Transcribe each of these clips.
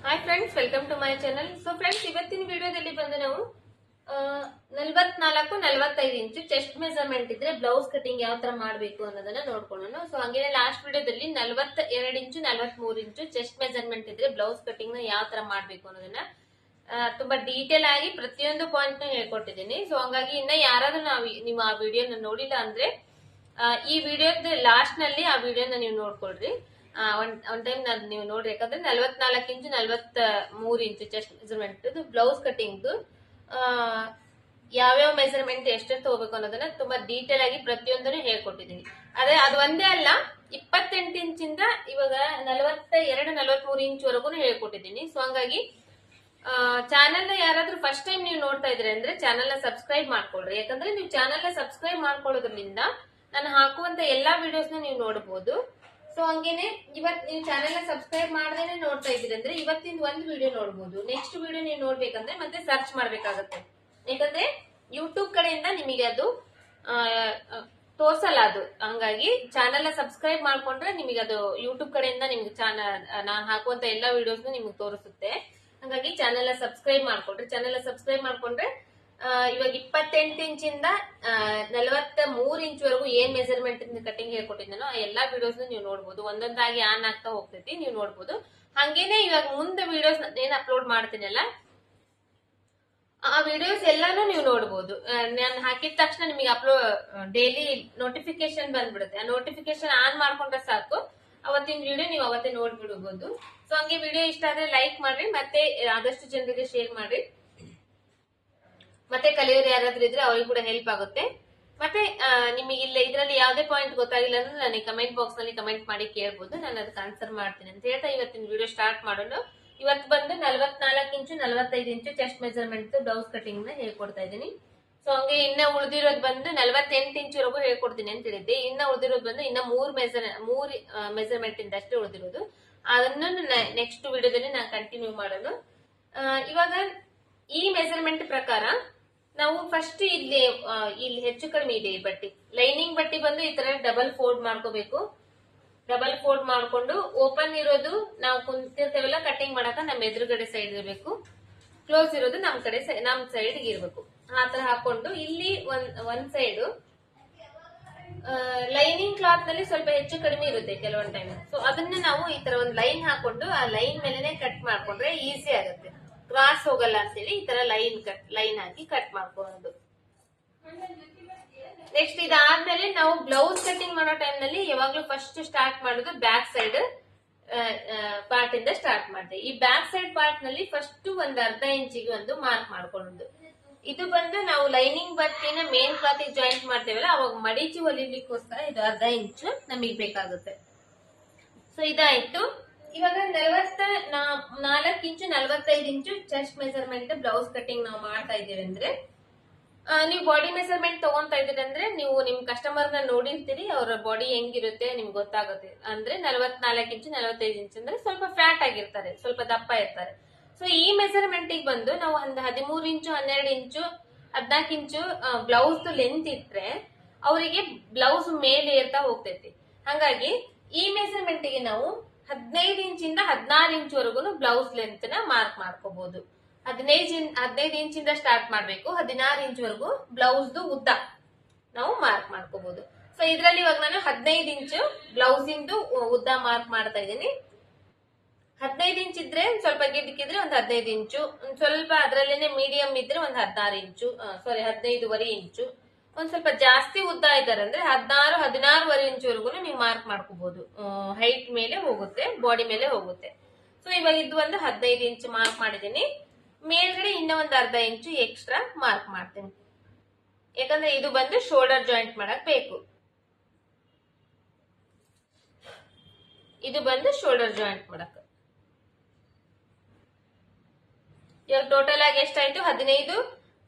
Hi friends, welcome to my channel. So friends, ಇವತ್ತಿನ ವಿಡಿಯೋದಲ್ಲಿ ಬಂದು ನಾವು 44-45 ಇಂಚು ಚೆಸ್ಟ್ ಮೆಜರ್ಮೆಂಟ್ ಇದ್ರೆ ಬ್ಲೌಸ್ ಕಟಿಂಗ್ ಯಾವ ತರ ಮಾಡಬೇಕು ಅನ್ನೋದನ್ನ ನೋಡ್ಕೊಳ್ಳೋಣ. ಸೊ ಹಂಗೆ ಲಾಸ್ಟ್ ವಿಡಿಯೋದಲ್ಲಿ 42 ಇಂಚು 43 ಇಂಚು ಚೆಸ್ಟ್ ಮೆಜರ್ಮೆಂಟ್ ಇದ್ರೆ ಬ್ಲೌಸ್ ಕಟಿಂಗ್ ನ ಯಾವ ತರ ಮಾಡಬೇಕು ಅನ್ನೋದನ್ನ ತುಂಬಾ ಡೀಟೇಲ್ ಆಗಿ ಪ್ರತಿಯೊಂದು ಪಾಯಿಂಟ್ ನ ಹೇಳ್ಕೊಟ್ಟಿದ್ದೀನಿ. ಸೊ ಹಂಗಾಗಿ ಇನ್ನ ಯಾರಾದ್ರೂ ನೀವು ಆ ವಿಡಿಯೋನ ನೋಡಿಲ್ಲ ಅಂದ್ರೆ ಈ ವಿಡಿಯೋದ ಲಾಸ್ಟ್ ನಲ್ಲಿ ಆ ವಿಡಿಯೋನ ನೀವು ನೋಡ್ಕೊಳ್ರಿ. ಒನ್ ಟೈಮ್ ನೀವು ನೋಡ್ರಿ, ಯಾಕಂದ್ರೆ 44 ಇಂಚು 43 ಇಂಚು ಚೆಸ್ಟ್ ಮೆಜರ್ಮೆಂಟ್ ಬ್ಲೌಸ್ ಕಟಿಂಗ್ ಯಾವ್ಯಾವ ಮೆಜರ್ಮೆಂಟ್ ಎಷ್ಟೆಷ್ಟು ತಗೋಬೇಕು ಅನ್ನೋದನ್ನ ತುಂಬಾ ಡೀಟೇಲ್ ಆಗಿ ಪ್ರತಿಯೊಂದನ್ನು ಹೇಳ್ಕೊಟ್ಟಿದ್ದೀನಿ. ಅದೇ ಅದು ಒಂದೇ ಅಲ್ಲ, 28 ಇಂಚಿಂದ ಇವಾಗ 42-43 ಇಂಚ್ ವರೆಗೂ ಹೇಳ್ಕೊಟ್ಟಿದ್ದೀನಿ. ಸೊ ಹಂಗಾಗಿ ಚಾನೆಲ್ ನ ಯಾರಾದ್ರೂ ಫಸ್ಟ್ ಟೈಮ್ ನೀವು ನೋಡ್ತಾ ಇದ್ರೆ ಅಂದ್ರೆ ಚಾನೆಲ್ ನ ಸಬ್ಸ್ಕ್ರೈಬ್ ಮಾಡ್ಕೊಳ್ರಿ. ಯಾಕಂದ್ರೆ ನೀವು ಚಾನೆಲ್ ನ ಸಬ್ಸ್ಕ್ರೈಬ್ ಮಾಡ್ಕೊಳ್ಳೋದ್ರಿಂದ ನಾನು ಹಾಕುವಂತ ಎಲ್ಲಾ ವಿಡಿಯೋಸ್ ನ ನೀವು ನೋಡಬಹುದು. ಸೊ ಹಂಗೇನೆ ಇವತ್ ನೀವು ಚಾನೆಲ್ ನ ಸಬ್ಸ್ಕ್ರೈಬ್ ಮಾಡದೇನೆ ನೋಡ್ತಾ ಇದ್ದೀರಿ ಅಂದ್ರೆ ಇವತ್ತಿನ ಒಂದು ವಿಡಿಯೋ ನೋಡಬಹುದು. ನೆಕ್ಸ್ಟ್ ವಿಡಿಯೋ ನೀವು ನೋಡ್ಬೇಕಂದ್ರೆ ಮತ್ತೆ ಸರ್ಚ್ ಮಾಡ್ಬೇಕಾಗತ್ತೆ. ಯಾಕಂದ್ರೆ ಯೂಟ್ಯೂಬ್ ಕಡೆಯಿಂದ ನಿಮಗೆ ಅದು ತೋರ್ಸಲ್ಲ ಅದು. ಹಂಗಾಗಿ ಚಾನೆಲ್ ನ ಸಬ್ಸ್ಕ್ರೈಬ್ ಮಾಡ್ಕೊಂಡ್ರೆ ನಿಮಗೆ ಅದು ಯೂಟ್ಯೂಬ್ ಕಡೆಯಿಂದ ನಿಮ್ಗೆ ನಾನು ಹಾಕುವಂತ ಎಲ್ಲಾ ವಿಡಿಯೋಸ್ ನಿಮ್ಗೆ ತೋರಿಸುತ್ತೆ. ಹಂಗಾಗಿ ಚಾನೆಲ್ ನ ಸಬ್ಸ್ಕ್ರೈಬ್ ಮಾಡ್ಕೊಂಡ್ರೆ ಇವಾಗ 28 ಇಂಚಿಂದ 43 ಇಂಚ್ ವರೆಗೂ ಏನ್ ಮೆಜರ್ಮೆಂಟ್ ಕಟಿಂಗ್ ಹೇಳ್ಕೊಟ್ಟಿದ್ದಾನೋ ಆ ಎಲ್ಲಾ ವಿಡಿಯೋಸ್ ನೀವು ನೋಡಬಹುದು. ಒಂದೊಂದಾಗಿ ಆನ್ ಆಗ್ತಾ ಹೋಗ್ತೈತಿ, ನೀವು ನೋಡಬಹುದು. ಹಂಗೇನೆ ಇವಾಗ ಮುಂದೆ ವಿಡಿಯೋಸ್ ಏನ್ ಅಪ್ಲೋಡ್ ಮಾಡ್ತೀನಲ್ಲ ಆ ವಿಡಿಯೋಸ್ ಎಲ್ಲಾನು ನೀವು ನೋಡಬಹುದು. ನಾನು ಹಾಕಿದ ತಕ್ಷಣ ನಿಮಗೆ ಡೈಲಿ ನೋಟಿಫಿಕೇಶನ್ ಬಂದ್ಬಿಡುತ್ತೆ. ಆ ನೋಟಿಫಿಕೇಶನ್ ಆನ್ ಮಾಡ್ಕೊಂಡ್ರೆ ಸಾಕು, ಅವತ್ತಿನ ವಿಡಿಯೋ ನೀವು ಅವತ್ತೇ ನೋಡ್ಬಿಡಬಹುದು. ಸೊ ಹಂಗೆ ವಿಡಿಯೋ ಇಷ್ಟ ಆದ್ರೆ ಲೈಕ್ ಮಾಡ್ರಿ, ಮತ್ತೆ ಆದಷ್ಟು ಜನರಿಗೆ ಶೇರ್ ಮಾಡ್ರಿ. ಮತ್ತೆ ಕಲಿಯೋರು ಯಾರಾದ್ರೂ ಇದ್ರೆ ಅವ್ರಿಗೆ ಕೂಡ ಹೆಲ್ಪ್ ಆಗುತ್ತೆ. ಮತ್ತೆ ನಿಮಗೆ ಇದ್ರಲ್ಲಿ ಯಾವ್ದೇ ಪಾಯಿಂಟ್ ಗೊತ್ತಾಗಿಲ್ಲ ಅಂದ್ರೆ ನನಗೆ ಕಮೆಂಟ್ ಬಾಕ್ಸ್ ನಲ್ಲಿ ಕಮೆಂಟ್ ಮಾಡಿ ಕೇಳ್ಬೋದು, ನಾನು ಅದಕ್ಕೆ ಆನ್ಸರ್ ಮಾಡ್ತೀನಿ ಅಂತ ಹೇಳ್ತಾ ಇವತ್ತಿನ ವಿಡಿಯೋ ಸ್ಟಾರ್ಟ್ ಮಾಡೋಣ. ಇವತ್ತು ಬಂದು 44 ಇಂಚು 45 ಇಂಚು ಚೆಸ್ಟ್ ಮೆಜರ್ಮೆಂಟ್ ಬ್ಲೌಸ್ ಕಟಿಂಗ್ ನ ಹೇಳ್ಕೊಡ್ತಾ ಇದ್ದೀನಿ. ಸೊ ಹಂಗೆ ಇನ್ನ ಉಳಿದಿರೋದು ಬಂದು 48 ಇಂಚುವರೆಗೂ ಹೇಳ್ಕೊಡ್ತೀನಿ ಅಂತ ಹೇಳಿದ್ದೆ. ಇನ್ನ ಉಳಿದಿರೋದು ಬಂದು ಇನ್ನ 3 ಮೆಜರ್ಮೆಂಟ್ ಇಂದ ಅಷ್ಟೇ ಉಳಿದಿರೋದು. ಅದನ್ನು ನೆಕ್ಸ್ಟ್ ವಿಡಿಯೋದಲ್ಲಿ ನಾನು ಕಂಟಿನ್ಯೂ ಮಾಡೋಣ. ಇವಾಗ ಈ ಮೆಜರ್ಮೆಂಟ್ ಪ್ರಕಾರ ನಾವು ಫಸ್ಟ್ ಇಲ್ಲಿ ಹೆಚ್ಚು ಕಡಿಮೆ ಇದೆ ಬಟ್ಟಿ. ಲೈನಿಂಗ್ ಬಟ್ಟಿ ಬಂದು ಈ ತರ ಡಬಲ್ ಫೋಲ್ಡ್ ಮಾಡ್ಕೋಬೇಕು. ಡಬಲ್ ಫೋಲ್ಡ್ ಮಾಡ್ಕೊಂಡು ಓಪನ್ ಇರೋದು ನಾವು ಕುಂತಿರ್ತೇವಲ್ಲ ಕಟಿಂಗ್ ಮಾಡಕ ನಮ್ಮ ಎದುರುಗಡೆ ಸೈಡ್ ಇರಬೇಕು, ಕ್ಲೋಸ್ ಇರೋದು ನಮ್ ಸೈಡ್ ಇರ್ಬೇಕು. ಆ ತರ ಹಾಕೊಂಡು ಇಲ್ಲಿ ಒಂದ್ ಸೈಡ್ ಲೈನಿಂಗ್ ಕ್ಲಾತ್ ನಲ್ಲಿ ಸ್ವಲ್ಪ ಹೆಚ್ಚು ಕಡಿಮೆ ಇರುತ್ತೆ ಕೆಲವೊಂದ್ ಟೈಮ್. ಸೊ ಅದನ್ನ ನಾವು ಈ ತರ ಒಂದ್ ಲೈನ್ ಹಾಕೊಂಡು ಆ ಲೈನ್ ಮೇಲೆನೆ ಕಟ್ ಮಾಡ್ಕೊಂಡ್ರೆ ಈಸಿ ಆಗುತ್ತೆ, ಕ್ರಾಸ್ ಹೋಗಲ್ಲ ಅಂತೇಳಿ ಈ ತರ ಲೈನ್ ಹಾಕಿ ಕಟ್ ಮಾಡ್ಕೊಳ್ಳೋದು. ನೆಕ್ಸ್ಟ್ ಇದಾದ್ಮೇಲೆ ನಾವು ಬ್ಲೌಸ್ ಕಟಿಂಗ್ ಮಾಡೋ ಟೈಮ್ ನಲ್ಲಿ ಯಾವಾಗ್ಲೂ ಫಸ್ಟ್ ಸ್ಟಾರ್ಟ್ ಮಾಡೋದು ಬ್ಯಾಕ್ ಸೈಡ್ ಪಾರ್ಟ್ ಇಂದ ಸ್ಟಾರ್ಟ್ ಮಾಡ್ತೇವೆ. ಈ ಬ್ಯಾಕ್ ಸೈಡ್ ಪಾರ್ಟ್ ನಲ್ಲಿ ಫಸ್ಟ್ ಒಂದ್ ಅರ್ಧ ಇಂಚಿಗೆ ಒಂದು ಮಾರ್ಕ್ ಮಾಡ್ಕೊಳ್ಳೋದು. ಇದು ಬಂದು ನಾವು ಲೈನಿಂಗ್ ಬಟ್ಟೆನ ಮೇನ್ ಕ್ಲಾತ್ ಜಾಯಿಂಟ್ ಮಾಡ್ತೇವಲ್ಲ ಅವಾಗ ಮಡಿಚಿ ಹೊಲಿಲಿಕ್ಕೋಸ್ಕರ ಇದು ಅರ್ಧ ಇಂಚು ನಮಗೆ ಬೇಕಾಗುತ್ತೆ. ಸೊ ಇದಾಯ್ತು. ಇವಾಗ 44 ಇಂಚು 45 ಇಂಚು ಚೆಸ್ಟ್ ಮೆಜರ್ಮೆಂಟ್ ಬ್ಲೌಸ್ ಕಟಿಂಗ್ ನಾವು ಮಾಡ್ತಾ ಇದೀವಿ ಅಂದ್ರೆ ನೀವು ಬಾಡಿ ಮೆಜರ್ಮೆಂಟ್ ತಗೊಂತಾ ಇದೀರಿ ಅಂದ್ರೆ ನೀವು ನಿಮ್ ಕಸ್ಟಮರ್ ನ ನೋಡಿರ್ತೀರಿ, ಅವರ ಬಾಡಿ ಹೆಂಗಿರುತ್ತೆ ನಿಮ್ಗೆ ಗೊತ್ತಾಗುತ್ತೆ. ಅಂದ್ರೆ 44 ಇಂಚು 45 ಇಂಚ್ ಅಂದ್ರೆ ಸ್ವಲ್ಪ ಫ್ಯಾಟ್ ಆಗಿರ್ತಾರೆ, ಸ್ವಲ್ಪ ದಪ್ಪ ಇರ್ತಾರೆ. ಸೊ ಈ ಮೆಜರ್ಮೆಂಟ್ ಬಂದು ನಾವು ಒಂದು 13 ಇಂಚು 12 ಇಂಚು 14 ಇಂಚು ಬ್ಲೌಸ್ ಲೆಂತ್ ಇಟ್ರೆ ಅವರಿಗೆ ಬ್ಲೌಸ್ ಮೇಲೆ ಏರ್ತಾ ಹೋಗ್ತೈತಿ. ಹಾಗಾಗಿ ಈ ಮೆಜರ್ಮೆಂಟ್ ಗೆ ನಾವು 15 ಇಂಚಿಂದ 16 ಇಂಚ್ ಬ್ಲೌಸ್ ಲೆಂತ್ ನ ಮಾರ್ಕ್ ಮಾಡ್ಕೋಬಹುದು. 15 ಇಂಚಿಂದ ಸ್ಟಾರ್ಟ್ ಮಾಡ್ಬೇಕು, 16 ಇಂಚ್ ವರೆಗೂ ಬ್ಲೌಸ್ ಉದ್ದ ನಾವು ಮಾರ್ಕ್ ಮಾಡ್ಕೋಬಹುದು. ಸೊ ಇದ್ರಲ್ಲಿ ಇವಾಗ ನಾನು 15 ಇಂಚು ಬ್ಲೌಸ್ ಇಂದು ಉದ್ದ ಮಾರ್ಕ್ ಮಾಡ್ತಾ ಇದ್ದೀನಿ. 15 ಇಂಚ್ ಇದ್ರೆ ಸ್ವಲ್ಪ ಗಿಡ್ಕಿದ್ರೆ ಒಂದು 15 ಇಂಚು, ಸ್ವಲ್ಪ ಅದ್ರಲ್ಲೇನೆ ಮೀಡಿಯಂ ಇದ್ರೆ ಒಂದು 16 ಇಂಚು, 15.5 ಇಂಚು. ಒಂದ್ ಸ್ವಲ್ಪ ಜಾಸ್ತಿ ಉದ್ದ ಇದ್ದಾರೆ ಅಂದ್ರೆ 16-16.5 ಇಂಚುವರೆಗೂ ನೀವು ಮಾರ್ಕ್ ಮಾಡ್ಕೋಬಹುದು. ಹೈಟ್ ಮೇಲೆ ಹೋಗುತ್ತೆ, ಬಾಡಿ ಮೇಲೆ ಹೋಗುತ್ತೆ. ಸೊ ಇವಾಗ ಇದು ಒಂದು 15 ಇಂಚು ಮಾರ್ಕ್ ಮಾಡಿದೀನಿ. ಮೇಲ್ಗಡೆ ಇನ್ನ ಒಂದು ಅರ್ಧ ಇಂಚು ಎಕ್ಸ್ಟ್ರಾ ಮಾರ್ಕ್ ಮಾಡ್ತೀನಿ, ಯಾಕಂದ್ರೆ ಇದು ಬಂದು ಶೋಲ್ಡರ್ ಜಾಯಿಂಟ್ ಮಾಡಕ್ ಬೇಕು. ಇದು ಬಂದು ಶೋಲ್ಡರ್ ಜಾಯಿಂಟ್ ಮಾಡಕ್. ಇವಾಗ ಟೋಟಲ್ ಆಗಿ ಎಷ್ಟಾಯ್ತು? 15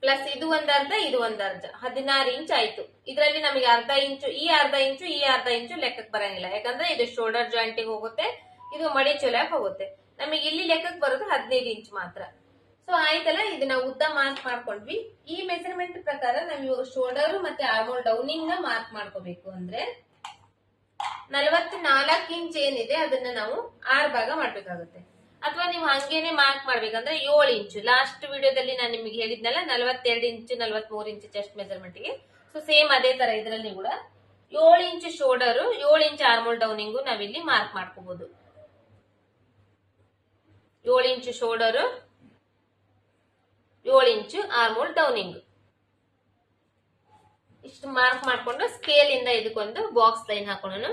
ಪ್ಲಸ್ ಇದು ಒಂದ್ ಅರ್ಧ, ಇದು ಒಂದ್ ಅರ್ಧ, 16 ಇಂಚ್ ಆಯ್ತು. ಇದರಲ್ಲಿ ನಮಗೆ ಅರ್ಧ ಇಂಚು ಈ ಅರ್ಧ ಇಂಚು ಲೆಕ್ಕಕ್ಕೆ ಬರಂಗಿಲ್ಲ, ಯಾಕಂದ್ರೆ ಇದು ಶೋಲ್ಡರ್ ಜಾಯಿಂಟ್ ಹೋಗುತ್ತೆ, ಇದು ಮಡಿ ಚೊಲಕ್ ಹೋಗುತ್ತೆ. ನಮಗೆ ಇಲ್ಲಿ ಲೆಕ್ಕಕ್ಕೆ ಬರೋದು 15 ಇಂಚ್ ಮಾತ್ರ. ಸೊ ಆಯ್ತಲ್ಲ, ಇದನ್ನ ಉದ್ದ ಮಾರ್ಕ್ ಮಾಡ್ಕೊಂಡ್ವಿ. ಈ ಮೆಜರ್ಮೆಂಟ್ ಪ್ರಕಾರ ನಾವು ಶೋಲ್ಡರ್ ಮತ್ತೆ ಆರ್ಮೋಲ್ ಡೌನಿಂಗ್ ನ ಮಾರ್ಕ್ ಮಾಡ್ಕೋಬೇಕು. ಅಂದ್ರೆ 44 ಇಂಚ್ ಏನಿದೆ ಅದನ್ನ ನಾವು 6 ಭಾಗ ಮಾಡ್ಬೇಕಾಗುತ್ತೆ. ಅಥವಾ ನೀವು ಹಂಗೇನೆ ಮಾರ್ಕ್ ಮಾಡ್ಬೇಕಂದ್ರೆ 7 ಇಂಚು. ಲಾಸ್ಟ್ ವಿಡಿಯೋದಲ್ಲಿ ನಾನು ನಿಮಗೆ ಹೇಳಿದ್ನಲ್ಲ 42 ಇಂಚು 43 ಇಂಚು ಚೆಸ್ಟ್ ಮೆಜರ್ಮೆಂಟ್ಗೆ. ಸೊ ಸೇಮ್ ಅದೇ ತರ ಇದರಲ್ಲಿ ಕೂಡ 7 ಇಂಚು ಶೋಲ್ಡರ್, 7 ಇಂಚು ಆರ್ಮೋಲ್ ಡೌನಿಂಗು ನಾವಿಲ್ಲಿ ಮಾರ್ಕ್ ಮಾಡ್ಕೋಬಹುದು. 7 ಇಂಚು ಶೋಲ್ಡರ್, 7 ಇಂಚು ಆರ್ಮೋಲ್ ಡೌನಿಂಗ್ ಇಷ್ಟು ಮಾರ್ಕ್ ಮಾಡ್ಕೊಂಡು ಸ್ಕೇಲ್ ಇಂದ ಇದಕ್ಕೊಂದು ಬಾಕ್ಸ್ ಲೈನ್ ಹಾಕೋಣ.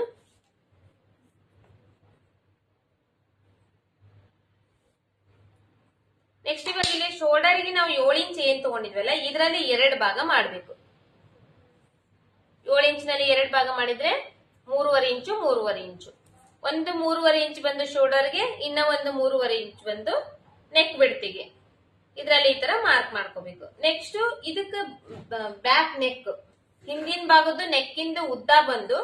ನೆಕ್ಸ್ಟ್ ಇವಾಗ ಇಲ್ಲಿ ಶೋಲ್ಡರ್ ಗೆ ನಾವು 7 ಇಂಚ್ ಏನ್ ತಗೊಂಡಿದ್ವಲ್ಲ ಇದರಲ್ಲಿ 2 ಭಾಗ ಮಾಡ್ಬೇಕು. 7 ಇಂಚಿನಲ್ಲಿ 2 ಭಾಗ ಮಾಡಿದ್ರೆ 3.5 ಇಂಚು 3.5 ಇಂಚು. ಒಂದು 3.5 ಇಂಚ್ ಬಂದು ಶೋಲ್ಡರ್ಗೆ, ಇನ್ನ ಒಂದು 3.5 ಇಂಚ್ ಬಂದು ನೆಕ್ ಬಿಡ್ತಿಗೆ. ಇದ್ರಲ್ಲಿ ಈ ತರ ಮಾರ್ಕ್ ಮಾಡ್ಕೋಬೇಕು. ನೆಕ್ಸ್ಟ್ ಇದಕ್ಕೆ ಬ್ಯಾಕ್ ನೆಕ್ ಹಿಂದಿನ ಭಾಗದ್ದು ನೆಕ್ ಇಂದ ಉದ್ದ ಬಂದು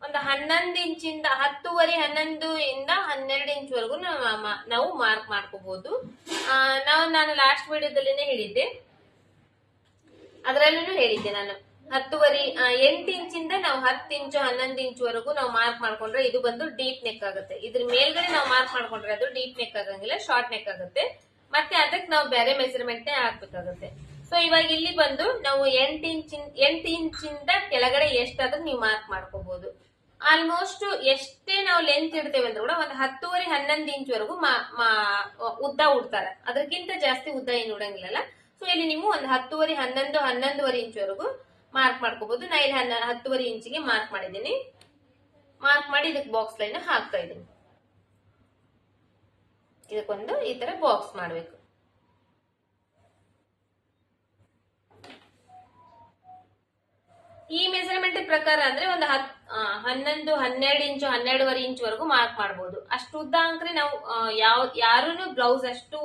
ಒಂದು 11 ಇಂಚಿಂದ 10.5 11 ಇಂದ 12 ಇಂಚ್ ವರೆಗೂ ನಾವು ಮಾರ್ಕ್ ಮಾಡ್ಕೋಬಹುದು. ನಾನು ಲಾಸ್ಟ್ ವಿಡಿಯೋದಲ್ಲಿನೇ ಹೇಳಿದ್ದೆ, ಅದರಲ್ಲೂ ಹೇಳಿದ್ದೆ ನಾನು 8 ಇಂಚಿಂದ ನಾವು 10 ಇಂಚು 11 ಇಂಚ್ ವರೆಗೂ ನಾವು ಮಾರ್ಕ್ ಮಾಡ್ಕೊಂಡ್ರೆ ಇದು ಬಂದು ಡೀಪ್ ನೆಕ್ ಆಗುತ್ತೆ. ಇದ್ರ ಮೇಲ್ಗಡೆ ನಾವು ಮಾರ್ಕ್ ಮಾಡ್ಕೊಂಡ್ರೆ ಅದು ಡೀಪ್ ನೆಕ್ ಆಗಂಗಿಲ್ಲ, ಶಾರ್ಟ್ ನೆಕ್ ಆಗುತ್ತೆ. ಮತ್ತೆ ಅದಕ್ಕೆ ನಾವು ಬೇರೆ ಮೆಜರ್ಮೆಂಟ್ ಹಾಕ್ಬೇಕಾಗುತ್ತೆ. ಸೊ ಇವಾಗ ಇಲ್ಲಿ ಬಂದು ನಾವು 8 ಇಂಚಿಂದ ಕೆಳಗಡೆ ಎಷ್ಟಾದ್ರೂ ನೀವು ಮಾರ್ಕ್ ಮಾಡ್ಕೋಬಹುದು. ಆಲ್ಮೋಸ್ಟ್ ಎಷ್ಟೇ ನಾವು ಲೆಂತ್ ಇಡ್ತೇವೆ ಅಂದ್ರೆ ಕೂಡ ಒಂದು 10.5 11 ಇಂಚ್ ವರೆಗೂ ಉದ್ದ ಉಡ್ತಾರೆ, ಅದಕ್ಕಿಂತ ಜಾಸ್ತಿ ಉದ್ದ ಏನು ಉಡಂಗಿಲ್ಲ. ಸೊ ಇಲ್ಲಿ ನೀವು ಒಂದು 10.5 11 11.5 ಇಂಚ್ ವರೆಗೂ ಮಾರ್ಕ್ ಮಾಡ್ಕೋಬಹುದು. ನಾ ಇಲ್ಲಿ 10.5 ಇಂಚಿಗೆ ಮಾರ್ಕ್ ಮಾಡಿದ್ದೀನಿ. ಮಾರ್ಕ್ ಮಾಡಿ ಇದಕ್ಕೆ ಬಾಕ್ಸ್ ಲೈನ್ ಹಾಕ್ತಾ ಇದ್ದೀನಿ. ಇದಕ್ಕೊಂದು ಈ ತರ ಬಾಕ್ಸ್ ಮಾಡ್ಬೇಕು. ಈ ಮೆಜರ್ಮೆಂಟ್ ಪ್ರಕಾರ ಅಂದ್ರೆ ಒಂದು 11 12 ಇಂಚು 12.5 ಇಂಚ್ ವರೆಗೂ ಮಾರ್ಕ್ ಮಾಡಬಹುದು. ಅಷ್ಟು ಉದ್ದ ಅಂದ್ರೆ ನಾವು ಯಾರು ಬ್ಲೌಸ್ ಅಷ್ಟು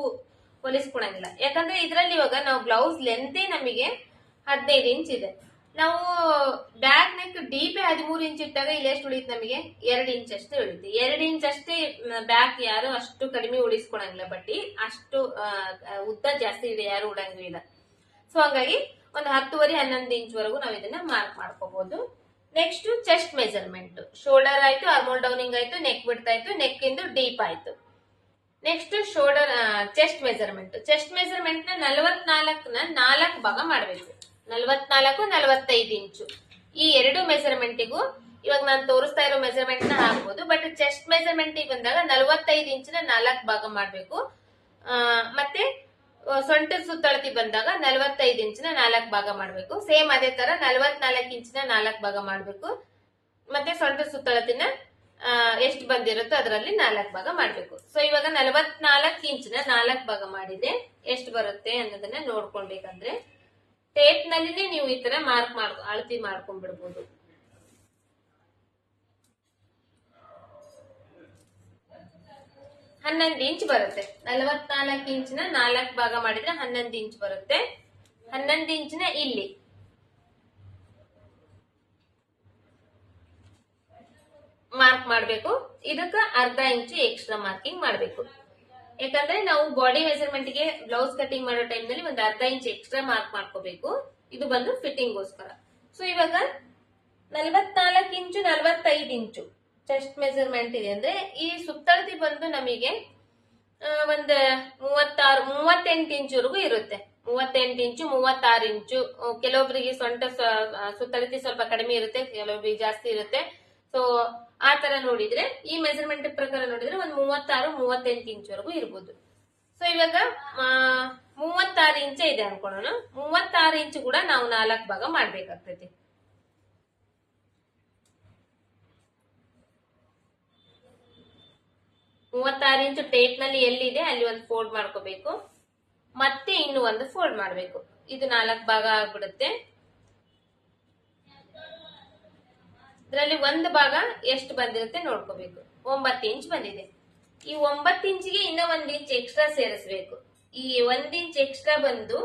ಹೊಲಿಸ್ಕೊಳಂಗಿಲ್ಲ. ಯಾಕಂದ್ರೆ ಇದ್ರಲ್ಲಿ ಇವಾಗ ನಾವು ಬ್ಲೌಸ್ ಲೆಂತೇ ನಮಗೆ 15 ಇಂಚ್ ಇದೆ. ನಾವು ಬ್ಯಾಕ್ ನೆಕ್ ಡೀಪ್ 13 ಇಂಚ್ ಇಟ್ಟಾಗ ಇಲ್ಲಿ ಎಷ್ಟು ಉಳಿಯುತ್ತೆ ನಮಗೆ 2 ಇಂಚ್ ಅಷ್ಟೇ ಉಳಿಯುತ್ತೆ. 2 ಇಂಚ್ ಅಷ್ಟೇ ಬ್ಯಾಕ್ ಯಾರು ಅಷ್ಟು ಕಡಿಮೆ ಉಳಿಸ್ಕೊಳಂಗಿಲ್ಲ, ಬಟ್ಟಿ ಅಷ್ಟು ಉದ್ದ ಜಾಸ್ತಿ ಇದೆ ಯಾರು ಉಡಂಗಿಲ್ಲ. ಸೊ ಹಂಗಾಗಿ ಒಂದು 10.5 11 ಇಂಚ್ ವರೆಗೂ ನಾವು ಇದನ್ನ ಮಾರ್ಕ್ ಮಾಡ್ಕೋಬಹುದು. ನೆಕ್ಸ್ಟ್ ಚೆಸ್ಟ್ ಮೆಜರ್ಮೆಂಟ್, ಶೋಲ್ಡರ್ ಆಯ್ತು, ಆರ್ಮೋಲ್ ಡೌನಿಂಗ್ ಆಯ್ತು, ನೆಕ್ ಬಿಡ್ತ್ ಆಯ್ತು, ನೆಕ್ ಇಂದು ಡೀಪ್ ಆಯ್ತು. ನೆಕ್ಸ್ಟ್ ಶೋಲ್ಡರ್ ಚೆಸ್ಟ್ ಮೆಜರ್ಮೆಂಟ್ ನ 44ನ 4 ಭಾಗ ಮಾಡಬೇಕು. 44 45 ಇಂಚು ಈ ಎರಡು ಮೆಜರ್ಮೆಂಟಿಗೂ ಇವಾಗ ನಾನು ತೋರಿಸ್ತಾ ಇರೋ ಮೆಜರ್ಮೆಂಟ್ ನ ಹಾಕ್ಬೋದು. ಬಟ್ ಚೆಸ್ಟ್ ಮೆಜರ್ಮೆಂಟ್ ಬಂದಾಗ 45 ಇಂಚಿನ 4 ಭಾಗ ಮಾಡಬೇಕು. ಮತ್ತೆ ಸೊಂಟ ಸುತ್ತಳತಿ ಬಂದಾಗ 45 ಇಂಚಿನ 4 ಭಾಗ ಮಾಡಬೇಕು. ಸೇಮ್ ಅದೇ ತರ 44 ಇಂಚಿನ 4 ಭಾಗ ಮಾಡಬೇಕು. ಮತ್ತೆ ಸೊಂಟ ಸುತ್ತಳತಿನ ಎಷ್ಟು ಬಂದಿರುತ್ತೋ ಅದರಲ್ಲಿ 4 ಭಾಗ ಮಾಡಬೇಕು. ಸೊ ಇವಾಗ 44 ಇಂಚಿನ 4 ಭಾಗ ಮಾಡಿದೆ, ಎಷ್ಟು ಬರುತ್ತೆ ಅನ್ನೋದನ್ನ ನೋಡ್ಕೊಳ್ಬೇಕಂದ್ರೆ ಟೇಪ್ ನಲ್ಲಿ ನೀವು ಈ ತರ ಅಳತಿ ಮಾಡ್ಕೊಂಡ್ಬಿಡ್ಬೋದು. ಹನ್ನೊಂದು ಇಂಚ್ ಬರುತ್ತೆ. 44 ಇಂಚಿನ 4 ಭಾಗ ಮಾಡಿದ್ರೆ 11 ಇಂಚ್ ಬರುತ್ತೆ. 11 ಇಂಚಿನ ಇಲ್ಲಿ ಮಾರ್ಕ್ ಮಾಡಬೇಕು. ಇದಕ್ಕ ಅರ್ಧ ಇಂಚು ಎಕ್ಸ್ಟ್ರಾ ಮಾರ್ಕಿಂಗ್ ಮಾಡಬೇಕು. ಯಾಕಂದ್ರೆ ನಾವು ಬಾಡಿ ಮೆಜರ್ಮೆಂಟ್ ಗೆ ಬ್ಲೌಸ್ ಕಟಿಂಗ್ ಮಾಡೋ ಟೈಮ್ ನಲ್ಲಿ ಒಂದು ಅರ್ಧ ಇಂಚ್ ಎಕ್ಸ್ಟ್ರಾ ಮಾರ್ಕ್ ಮಾಡ್ಕೋಬೇಕು. ಇದು ಬಂದು ಫಿಟ್ಟಿಂಗ್ ಗೋಸ್ಕರ. ಸೊ ಇವಾಗ 44 ಇಂಚು 45 ಇಂಚು ಚೆಸ್ಟ್ ಮೆಜರ್ಮೆಂಟ್ ಇದೆ ಅಂದ್ರೆ ಈ ಸುತ್ತಳತಿ ಬಂದು ನಮಗೆ ಒಂದು 38 ಇಂಚುವರೆಗೂ ಇರುತ್ತೆ. 38 ಇಂಚು 36 ಇಂಚು. ಕೆಲವೊಬ್ಬರಿಗೆ ಸೊಂಟ ಸುತ್ತಳತಿ ಸ್ವಲ್ಪ ಕಡಿಮೆ ಇರುತ್ತೆ, ಕೆಲವೊಬ್ಬರಿಗೆ ಜಾಸ್ತಿ ಇರುತ್ತೆ. ಸೊ ಆ ತರ ನೋಡಿದ್ರೆ ಈ ಮೆಜರ್ಮೆಂಟ್ ಪ್ರಕಾರ ನೋಡಿದ್ರೆ ಒಂದು 36-38 ಇಂಚುವರೆಗೂ ಇರ್ಬೋದು. ಸೊ ಇವಾಗ 36 ಇಂಚ ಇದೆ ಅನ್ಕೊಳ್ಳೋಣ. 36 ಇಂಚು ಕೂಡ ನಾವು 4 ಭಾಗ ಮಾಡ್ಬೇಕಾಗ್ತೈತಿ. ಇಂಚು ಟೇಪ್ ನಲ್ಲಿ ಎಲ್ಲಿದೆ ಅಲ್ಲಿ ಒಂದು ಫೋಲ್ಡ್ ಮಾಡ್ಕೋಬೇಕು. ಮತ್ತೆ ಇನ್ನು ಒಂದು ಫೋಲ್ಡ್ ಮಾಡ್ಬೇಕು. ಇದು 4 ಭಾಗ ಆಗ್ಬಿಡುತ್ತೆ. ಇದರಲ್ಲಿ ಒಂದು ಭಾಗ ಎಷ್ಟು ಬಂದಿರುತ್ತೆ ನೋಡ್ಕೋಬೇಕು. 9 ಇಂಚ್ ಬಂದಿದೆ. ಈ 9 ಇಂಚಿಗೆ ಇನ್ನ 1 ಇಂಚ್ ಎಕ್ಸ್ಟ್ರಾ ಸೇರಿಸಬೇಕು. ಈ 1 ಇಂಚ್ ಎಕ್ಸ್ಟ್ರಾ ಬಂದು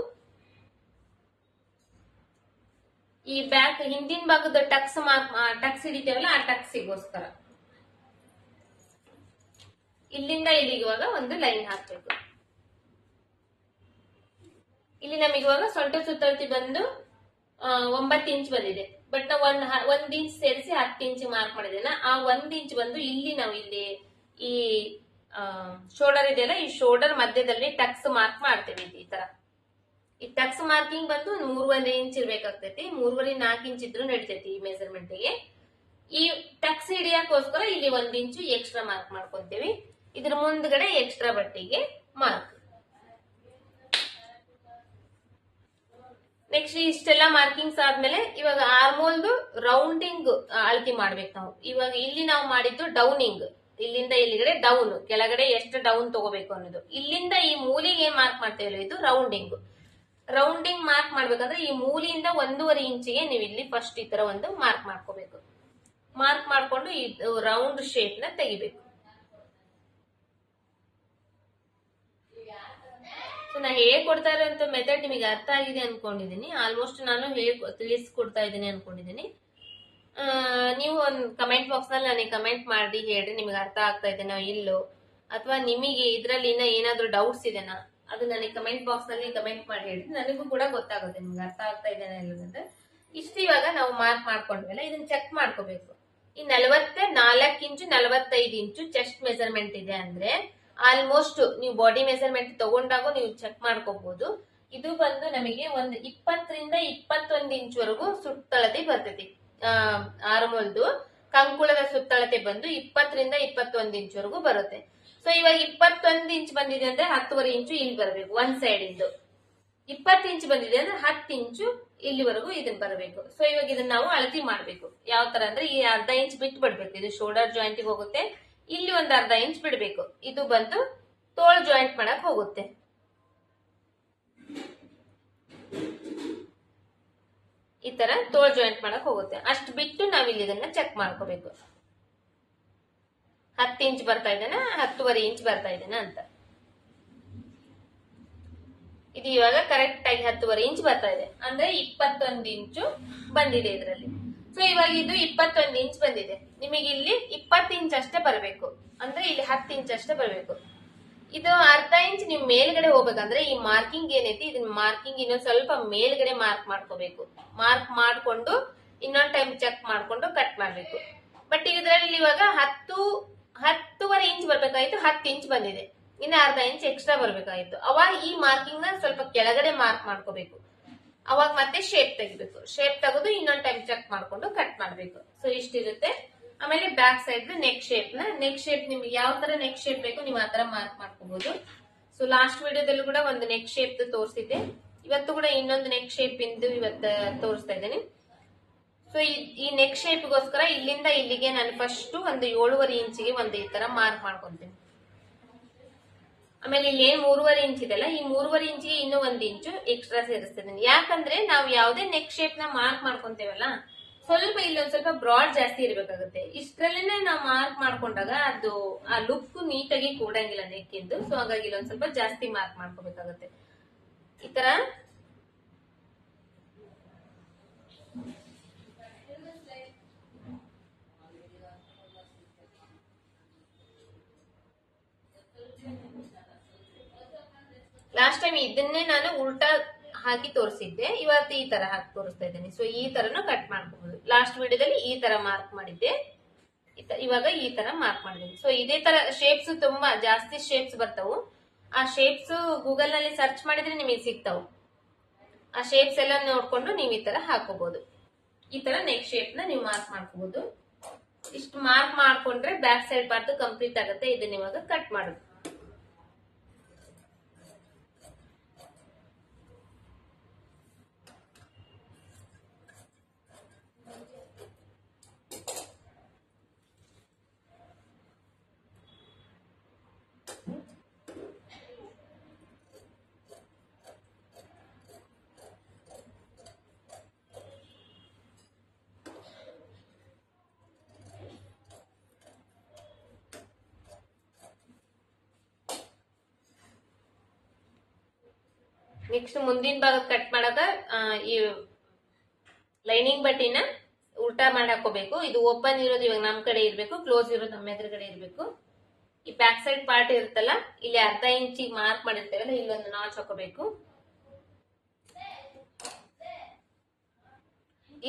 ಈ ಬ್ಯಾಕ್ ಹಿಂದಿನ ಭಾಗದ ಟಕ್ಸ್ ಹಿಡಿತೇವಲ್ಲ ಆ ಟಕ್ಸಿಗೋಸ್ಕರ ಇಲ್ಲಿಂದ ಇಲ್ಲಿಗೆ ಇವಾಗ ಒಂದು ಲೈನ್ ಹಾಕ್ಬೇಕು. ಇಲ್ಲಿ ನಮಗೆ ಇವಾಗ ಸೊಂಟ ಸುತ್ತಳತಿ ಬಂದು 9 ಇಂಚ್ ಬಂದಿದೆ. ಬಟ್ ನಾವು 1 ಇಂಚ್ ಸೇರಿಸಿ 10 ಇಂಚ್ ಮಾರ್ಕ್ ಮಾಡಿದೇನ, ಆ 1 ಇಂಚ್ ಬಂದು ಇಲ್ಲಿ ನಾವು ಇಲ್ಲಿ ಈ ಶೋಲ್ಡರ್ ಇದೆಯಲ್ಲ, ಈ ಶೋಲ್ಡರ್ ಮಧ್ಯದಲ್ಲಿ ಟಕ್ಸ್ ಮಾರ್ಕ್ ಮಾಡ್ತೇವೆ ಈ ತರ. ಈ ಟಕ್ಸ್ ಮಾರ್ಕಿಂಗ್ ಬಂದು 3.5 ಇಂಚ್ ಇರ್ಬೇಕಾಗ್ತೈತಿ. 3.5-4 ಇಂಚ್ ಇದ್ರೂ ನಡಿತೈತಿ ಈ ಮೆಜರ್ಮೆಂಟ್ ಗೆ. ಈ ಟಕ್ಸ್ ಹಿಡಿಯಕ್ಕೋಸ್ಕರ ಇಲ್ಲಿ 1 ಇಂಚು ಎಕ್ಸ್ಟ್ರಾ ಮಾರ್ಕ್ ಮಾಡ್ಕೊಂತೀವಿ. ಇದ್ರ ಮುಂದ್ಗಡೆ ಎಕ್ಸ್ಟ್ರಾ ಬಟ್ಟೆಗೆ ಮಾರ್ಕ್. ನೆಕ್ಸ್ಟ್ ಇಷ್ಟೆಲ್ಲ ಮಾರ್ಕಿಂಗ್ಸ್ ಆದ್ಮೇಲೆ ಇವಾಗ ಆರ್ಮೋಲ್ದು ರೌಂಡಿಂಗ್ ಅಳತಿ ಮಾಡ್ಬೇಕು ನಾವು. ಇವಾಗ ಇಲ್ಲಿ ನಾವು ಮಾಡಿದ್ದು ಡೌನಿಂಗ್, ಇಲ್ಲಿಂದ ಇಲ್ಲಿಗಡೆ ಡೌನ್, ಕೆಳಗಡೆ ಎಷ್ಟು ಡೌನ್ ತಗೋಬೇಕು ಅನ್ನೋದು. ಇಲ್ಲಿಂದ ಈ ಮೂಲಿಗೆ ಮಾರ್ಕ್ ಮಾಡ್ತೇವಲ್ಲ, ಇದು ರೌಂಡಿಂಗ್. ರೌಂಡಿಂಗ್ ಮಾರ್ಕ್ ಮಾಡ್ಬೇಕಂದ್ರೆ ಈ ಮೂಲಿಯಿಂದ 1.5 ಇಂಚಿಗೆ ನೀವು ಇಲ್ಲಿ ಫಸ್ಟ್ ಈ ತರ ಒಂದು ಮಾರ್ಕ್ ಮಾಡ್ಕೋಬೇಕು. ಮಾರ್ಕ್ ಮಾಡ್ಕೊಂಡು ಈ ರೌಂಡ್ ಶೇಪ್ ನ ತೆಗಿಬೇಕು. ನಾ ಹೇಳ್ಕೊಡ್ತಾ ಇರೋಂತ ಮೆಥಡ್ ನಿಮಗೆ ಅರ್ಥ ಆಗಿದೆ ಅನ್ಕೊಂಡಿದೀನಿ. ಆಲ್ಮೋಸ್ಟ್ ನಾನು ತಿಳಿಸ್ಕೊಡ್ತಾ ಇದ್ದೀನಿ ಅನ್ಕೊಂಡಿದೀನಿ. ನೀವು ಒಂದು ಕಮೆಂಟ್ ಬಾಕ್ಸ್ ನಲ್ಲಿ ನನಗೆ ಕಮೆಂಟ್ ಮಾಡಿ ಹೇಳ್ರಿ ನಿಮಗೆ ಅರ್ಥ ಆಗ್ತಾ ಇದೆನೋ ಇಲ್ಲೋ, ಅಥವಾ ನಿಮಗೆ ಇದ್ರಲ್ಲಿ ಇನ್ನ ಏನಾದ್ರು ಡೌಟ್ಸ್ ಇದೆನಾ ಅದು ನನಗೆ ಕಮೆಂಟ್ ಬಾಕ್ಸ್ ನಲ್ಲಿ ಕಮೆಂಟ್ ಮಾಡಿ ಹೇಳ್ರಿ. ನನಗೂ ಕೂಡ ಗೊತ್ತಾಗುತ್ತೆ ನಿಮ್ಗೆ ಅರ್ಥ ಆಗ್ತಾ ಇದೆನಾ ಇಲ್ಲದಂದ್ರೆ. ಇಷ್ಟು ಇವಾಗ ನಾವು ಮಾರ್ಕ್ ಮಾಡ್ಕೊಂಡ್ವಲ್ಲ, ಇದನ್ನ ಚೆಕ್ ಮಾಡ್ಕೋಬೇಕು. ಈ 44 ಇಂಚು 45 ಇಂಚು ಚೆಸ್ಟ್ ಮೆಜರ್ಮೆಂಟ್ ಇದೆ ಅಂದ್ರೆ ಆಲ್ಮೋಸ್ಟ್ ನೀವು ಬಾಡಿ ಮೆಜರ್ಮೆಂಟ್ ತಗೊಂಡಾಗ ನೀವು ಚೆಕ್ ಮಾಡ್ಕೋಬಹುದು. ಇದು ಬಂದು ನಮಗೆ ಒಂದು 20ರಿಂದ 21 ಇಂಚ್ ವರೆಗೂ ಸುತ್ತಳತೆ ಬರ್ತೈತಿ. ಆರ್ಮೋಲ್ದು ಕಂಕುಳದ ಸುತ್ತಳತೆ ಬಂದು 20ರಿಂದ 21 ಇಂಚ್ ವರೆಗೂ ಬರುತ್ತೆ. ಸೊ ಇವಾಗ 21 ಇಂಚ್ ಬಂದಿದೆ ಅಂದ್ರೆ 10.5 ಇಂಚು ಇಲ್ಲಿ ಬರಬೇಕು ಒಂದ್ ಸೈಡ್ ಇಂದು. 20 ಇಂಚ್ ಬಂದಿದೆ ಅಂದ್ರೆ 10 ಇಂಚು ಇಲ್ಲಿವರೆಗೂ ಇದನ್ನ ಬರಬೇಕು. ಸೊ ಇವಾಗ ಇದನ್ನ ನಾವು ಅಳತಿ ಮಾಡ್ಬೇಕು. ಯಾವ ತರ ಅಂದ್ರೆ ಈ ಅರ್ಧ ಇಂಚ್ ಬಿಟ್ಟು ಬಿಡ್ಬೇಕು. ಇದು ಶೋಲ್ಡರ್ ಜಾಯಿಂಟ್ ಹೋಗುತ್ತೆ, ಇಲ್ಲಿ ಒಂದು ಅರ್ಧ ಇಂಚ್ ಬಿಡ್ಬೇಕು. ಇದು ಬಂದು ತೋಳ್ ಜಾಯಿಂಟ್ ಮಾಡಕ್ ಹೋಗುತ್ತೆ. ಈ ತರ ತೋಳ್ ಜಾಯಿಂಟ್ ಮಾಡಕ್ ಹೋಗುತ್ತೆ. ಅಷ್ಟು ಬಿಟ್ಟು ನಾವ್ ಇಲ್ಲಿ ಇದನ್ನ ಚೆಕ್ ಮಾಡ್ಕೋಬೇಕು. 10 ಇಂಚ್ ಬರ್ತಾ ಇದೇನಾ, 10.5 ಇಂಚ್ ಬರ್ತಾ ಇದೇನಾ ಅಂತ. ಇದು ಇವಾಗ ಕರೆಕ್ಟ್ ಆಗಿ 10.5 ಇಂಚ್ ಬರ್ತಾ ಇದೆ ಅಂದ್ರೆ 21 ಇಂಚು ಬಂದಿದೆ ಇದರಲ್ಲಿ. ಸೊ ಇವಾಗ ಇದು 21 ಇಂಚ್ ಬಂದಿದೆ. ನಿಮಗೆ ಇಲ್ಲಿ 20 ಇಂಚ್ ಅಷ್ಟೇ ಬರಬೇಕು, ಅಂದ್ರೆ ಇಲ್ಲಿ 10 ಇಂಚ್ ಅಷ್ಟೇ ಬರಬೇಕು. ಇದು ಅರ್ಧ ಇಂಚ್ ನೀವು ಮೇಲ್ಗಡೆ ಹೋಗ್ಬೇಕಂದ್ರೆ ಈ ಮಾರ್ಕಿಂಗ್ ಏನೈತಿ, ಇದನ್ನ ಮಾರ್ಕಿಂಗ್ ಇನ್ನೊಂದ್ ಸ್ವಲ್ಪ ಮೇಲ್ಗಡೆ ಮಾರ್ಕ್ ಮಾಡ್ಕೋಬೇಕು. ಮಾರ್ಕ್ ಮಾಡ್ಕೊಂಡು ಇನ್ನೊಂದ್ ಟೈಮ್ ಚೆಕ್ ಮಾಡ್ಕೊಂಡು ಕಟ್ ಮಾಡ್ಬೇಕು. ಬಟ್ ಇದರಲ್ಲಿ ಇವಾಗ 10.5 ಇಂಚ್ ಬರ್ಬೇಕಾಯ್ತು, 10 ಇಂಚ್ ಬಂದಿದೆ. ಇನ್ನ ಅರ್ಧ ಇಂಚ್ ಎಕ್ಸ್ಟ್ರಾ ಬರ್ಬೇಕಾಯ್ತು. ಅವಾಗ ಈ ಮಾರ್ಕಿಂಗ್ ನ ಸ್ವಲ್ಪ ಕೆಳಗಡೆ ಮಾರ್ಕ್ ಮಾಡ್ಕೋಬೇಕು. ಅವಾಗ ಮತ್ತೆ ಶೇಪ್ ತೆಗಿಬೇಕು. ಶೇಪ್ ತೆಗೆದು ಇನ್ನೊಂದ್ ಟೈಮ್ ಚೆಕ್ ಮಾಡ್ಕೊಂಡು ಕಟ್ ಮಾಡ್ಬೇಕು. ಸೊ ಇಷ್ಟಿರುತ್ತೆ. ಆಮೇಲೆ ಬ್ಯಾಕ್ ಸೈಡ್ ನೆಕ್ ಶೇಪ್ ನಿಮ್ಗೆ ಯಾವ ತರ ನೆಕ್ ಶೇಪ್ ಬೇಕು ನೀವು ಆ ತರ ಮಾರ್ಕ್ ಮಾಡ್ಕೋಬಹುದು. ಸೊ ಲಾಸ್ಟ್ ವಿಡಿಯೋದಲ್ಲೂ ಕೂಡ ಒಂದು ನೆಕ್ ಶೇಪ್ ತೋರಿಸಿದ್ದೆ. ಇವತ್ತು ಕೂಡ ಇನ್ನೊಂದು ನೆಕ್ ಶೇಪ್ ಇಂದು ಇವತ್ತು ತೋರಿಸ್ತಾ ಇದ್ದೇನೆ. ಸೊ ಈ ನೆಕ್ ಶೇಪ್ಗೋಸ್ಕರ ಇಲ್ಲಿಂದ ಇಲ್ಲಿಗೆ ನಾನು ಫಸ್ಟ್ ಒಂದು 7.5 ಇಂಚಿಗೆ ಒಂದು ಈ ತರ ಮಾರ್ಕ್ ಮಾಡ್ಕೊಂತೀನಿ. ಆಮೇಲೆ ಇಲ್ಲಿ 3.5 ಇಂಚ್ ಇದೆಲ್ಲ, ಈ 3.5 ಇಂಚಿಗೆ ಇನ್ನೂ 1 ಇಂಚು ಎಕ್ಸ್ಟ್ರಾ ಸೇರಿಸ್ತಿದ್ದೀನಿ. ಯಾಕಂದ್ರೆ ನಾವು ಯಾವುದೇ ನೆಕ್ ಶೇಪ್ ನ ಮಾರ್ಕ್ ಮಾಡ್ಕೊಂತೇವಲ್ಲ, ಸ್ವಲ್ಪ ಇಲ್ಲೊಂದ್ ಸ್ವಲ್ಪ ಬ್ರಾಡ್ ಜಾಸ್ತಿ ಇರ್ಬೇಕಾಗುತ್ತೆ. ಇಷ್ಟರಲ್ಲೇನೆ ನಾವು ಮಾರ್ಕ್ ಮಾಡ್ಕೊಂಡಾಗ ಅದು ಆ ಲುಕ್ ನೀಟಾಗಿ ಕೂಡಂಗಿಲ್ಲ ನೆಕ್ಕಿಂದು. ಸೊ ಹಾಗಾಗಿ ಇಲ್ಲೊಂದ್ ಸ್ವಲ್ಪ ಜಾಸ್ತಿ ಮಾರ್ಕ್ ಮಾಡ್ಕೋಬೇಕಾಗುತ್ತೆ. ಈ ತರ ಲಾಸ್ಟ್ ಟೈಮ್ ಇದನ್ನೇ ನಾನು ಉಲ್ಟಾ ಹಾಕಿ ತೋರಿಸಿದ್ದೆ, ಇವತ್ತು ಈ ತರ ಹಾಕಿ ತೋರಿಸ್ತಾ ಇದ್ದೀನಿ. ಸೊ ಈ ತರನು ಕಟ್ ಮಾಡ್ಕೋಬಹುದು. ಲಾಸ್ಟ್ ವಿಡಿಯೋದಲ್ಲಿ ಈ ತರ ಮಾರ್ಕ್ ಮಾಡಿದ್ದೆ, ಇವಾಗ ಈ ತರ ಮಾರ್ಕ್ ಮಾಡಿದ್ದೀನಿ. ಸೊ ಇದೇ ತರ ಶೇಪ್ಸ್ ತುಂಬಾ ಜಾಸ್ತಿ ಶೇಪ್ಸ್ ಬರ್ತಾವು. ಆ ಶೇಪ್ಸ್ ಗೂಗಲ್ ನಲ್ಲಿ ಸರ್ಚ್ ಮಾಡಿದ್ರೆ ನಿಮಗೆ ಸಿಗ್ತಾವು. ಆ ಶೇಪ್ಸ್ ಎಲ್ಲ ನೋಡ್ಕೊಂಡು ನೀವು ಈ ತರ ಹಾಕೋಬಹುದು. ಈ ತರ ನೆಕ್ ಶೇಪ್ ನ ನೀವು ಮಾರ್ಕ್ ಮಾಡ್ಕೋಬಹುದು. ಇಷ್ಟು ಮಾರ್ಕ್ ಮಾಡ್ಕೊಂಡ್ರೆ ಬ್ಯಾಕ್ ಸೈಡ್ ಪಾರ್ಟ್ ಕಂಪ್ಲೀಟ್ ಆಗುತ್ತೆ. ಇದನ್ನ ಇವಾಗ ಕಟ್ ಮಾಡೋದು. ನೆಕ್ಸ್ಟ್ ಮುಂದಿನ ಭಾಗ ಕಟ್ ಮಾಡಾಕ ಈ ಲೈನಿಂಗ್ ಬಟ್ಟಿನ ಉಲ್ಟಾ ಮಾಡಿ ಹಾಕೋಬೇಕು. ಇದು ಓಪನ್ ಇರೋದು ಇವಾಗ ನಮ್ ಕಡೆ ಇರ್ಬೇಕು, ಕ್ಲೋಸ್ ಇರೋದು ನಮ್ಮ ಎದುರುಗಡೆ ಇರ್ಬೇಕು. ಈ ಬ್ಯಾಕ್ ಸೈಡ್ ಪಾರ್ಟ್ ಇರುತ್ತಲ್ಲ, ಇಲ್ಲಿ ಅರ್ಧ ಇಂಚಿಗೆ ಮಾರ್ಕ್ ಮಾಡಿರ್ತೇವಲ್ಲ, ಇಲ್ಲೊಂದು ನಾಚ್ ಹಾಕೋಬೇಕು.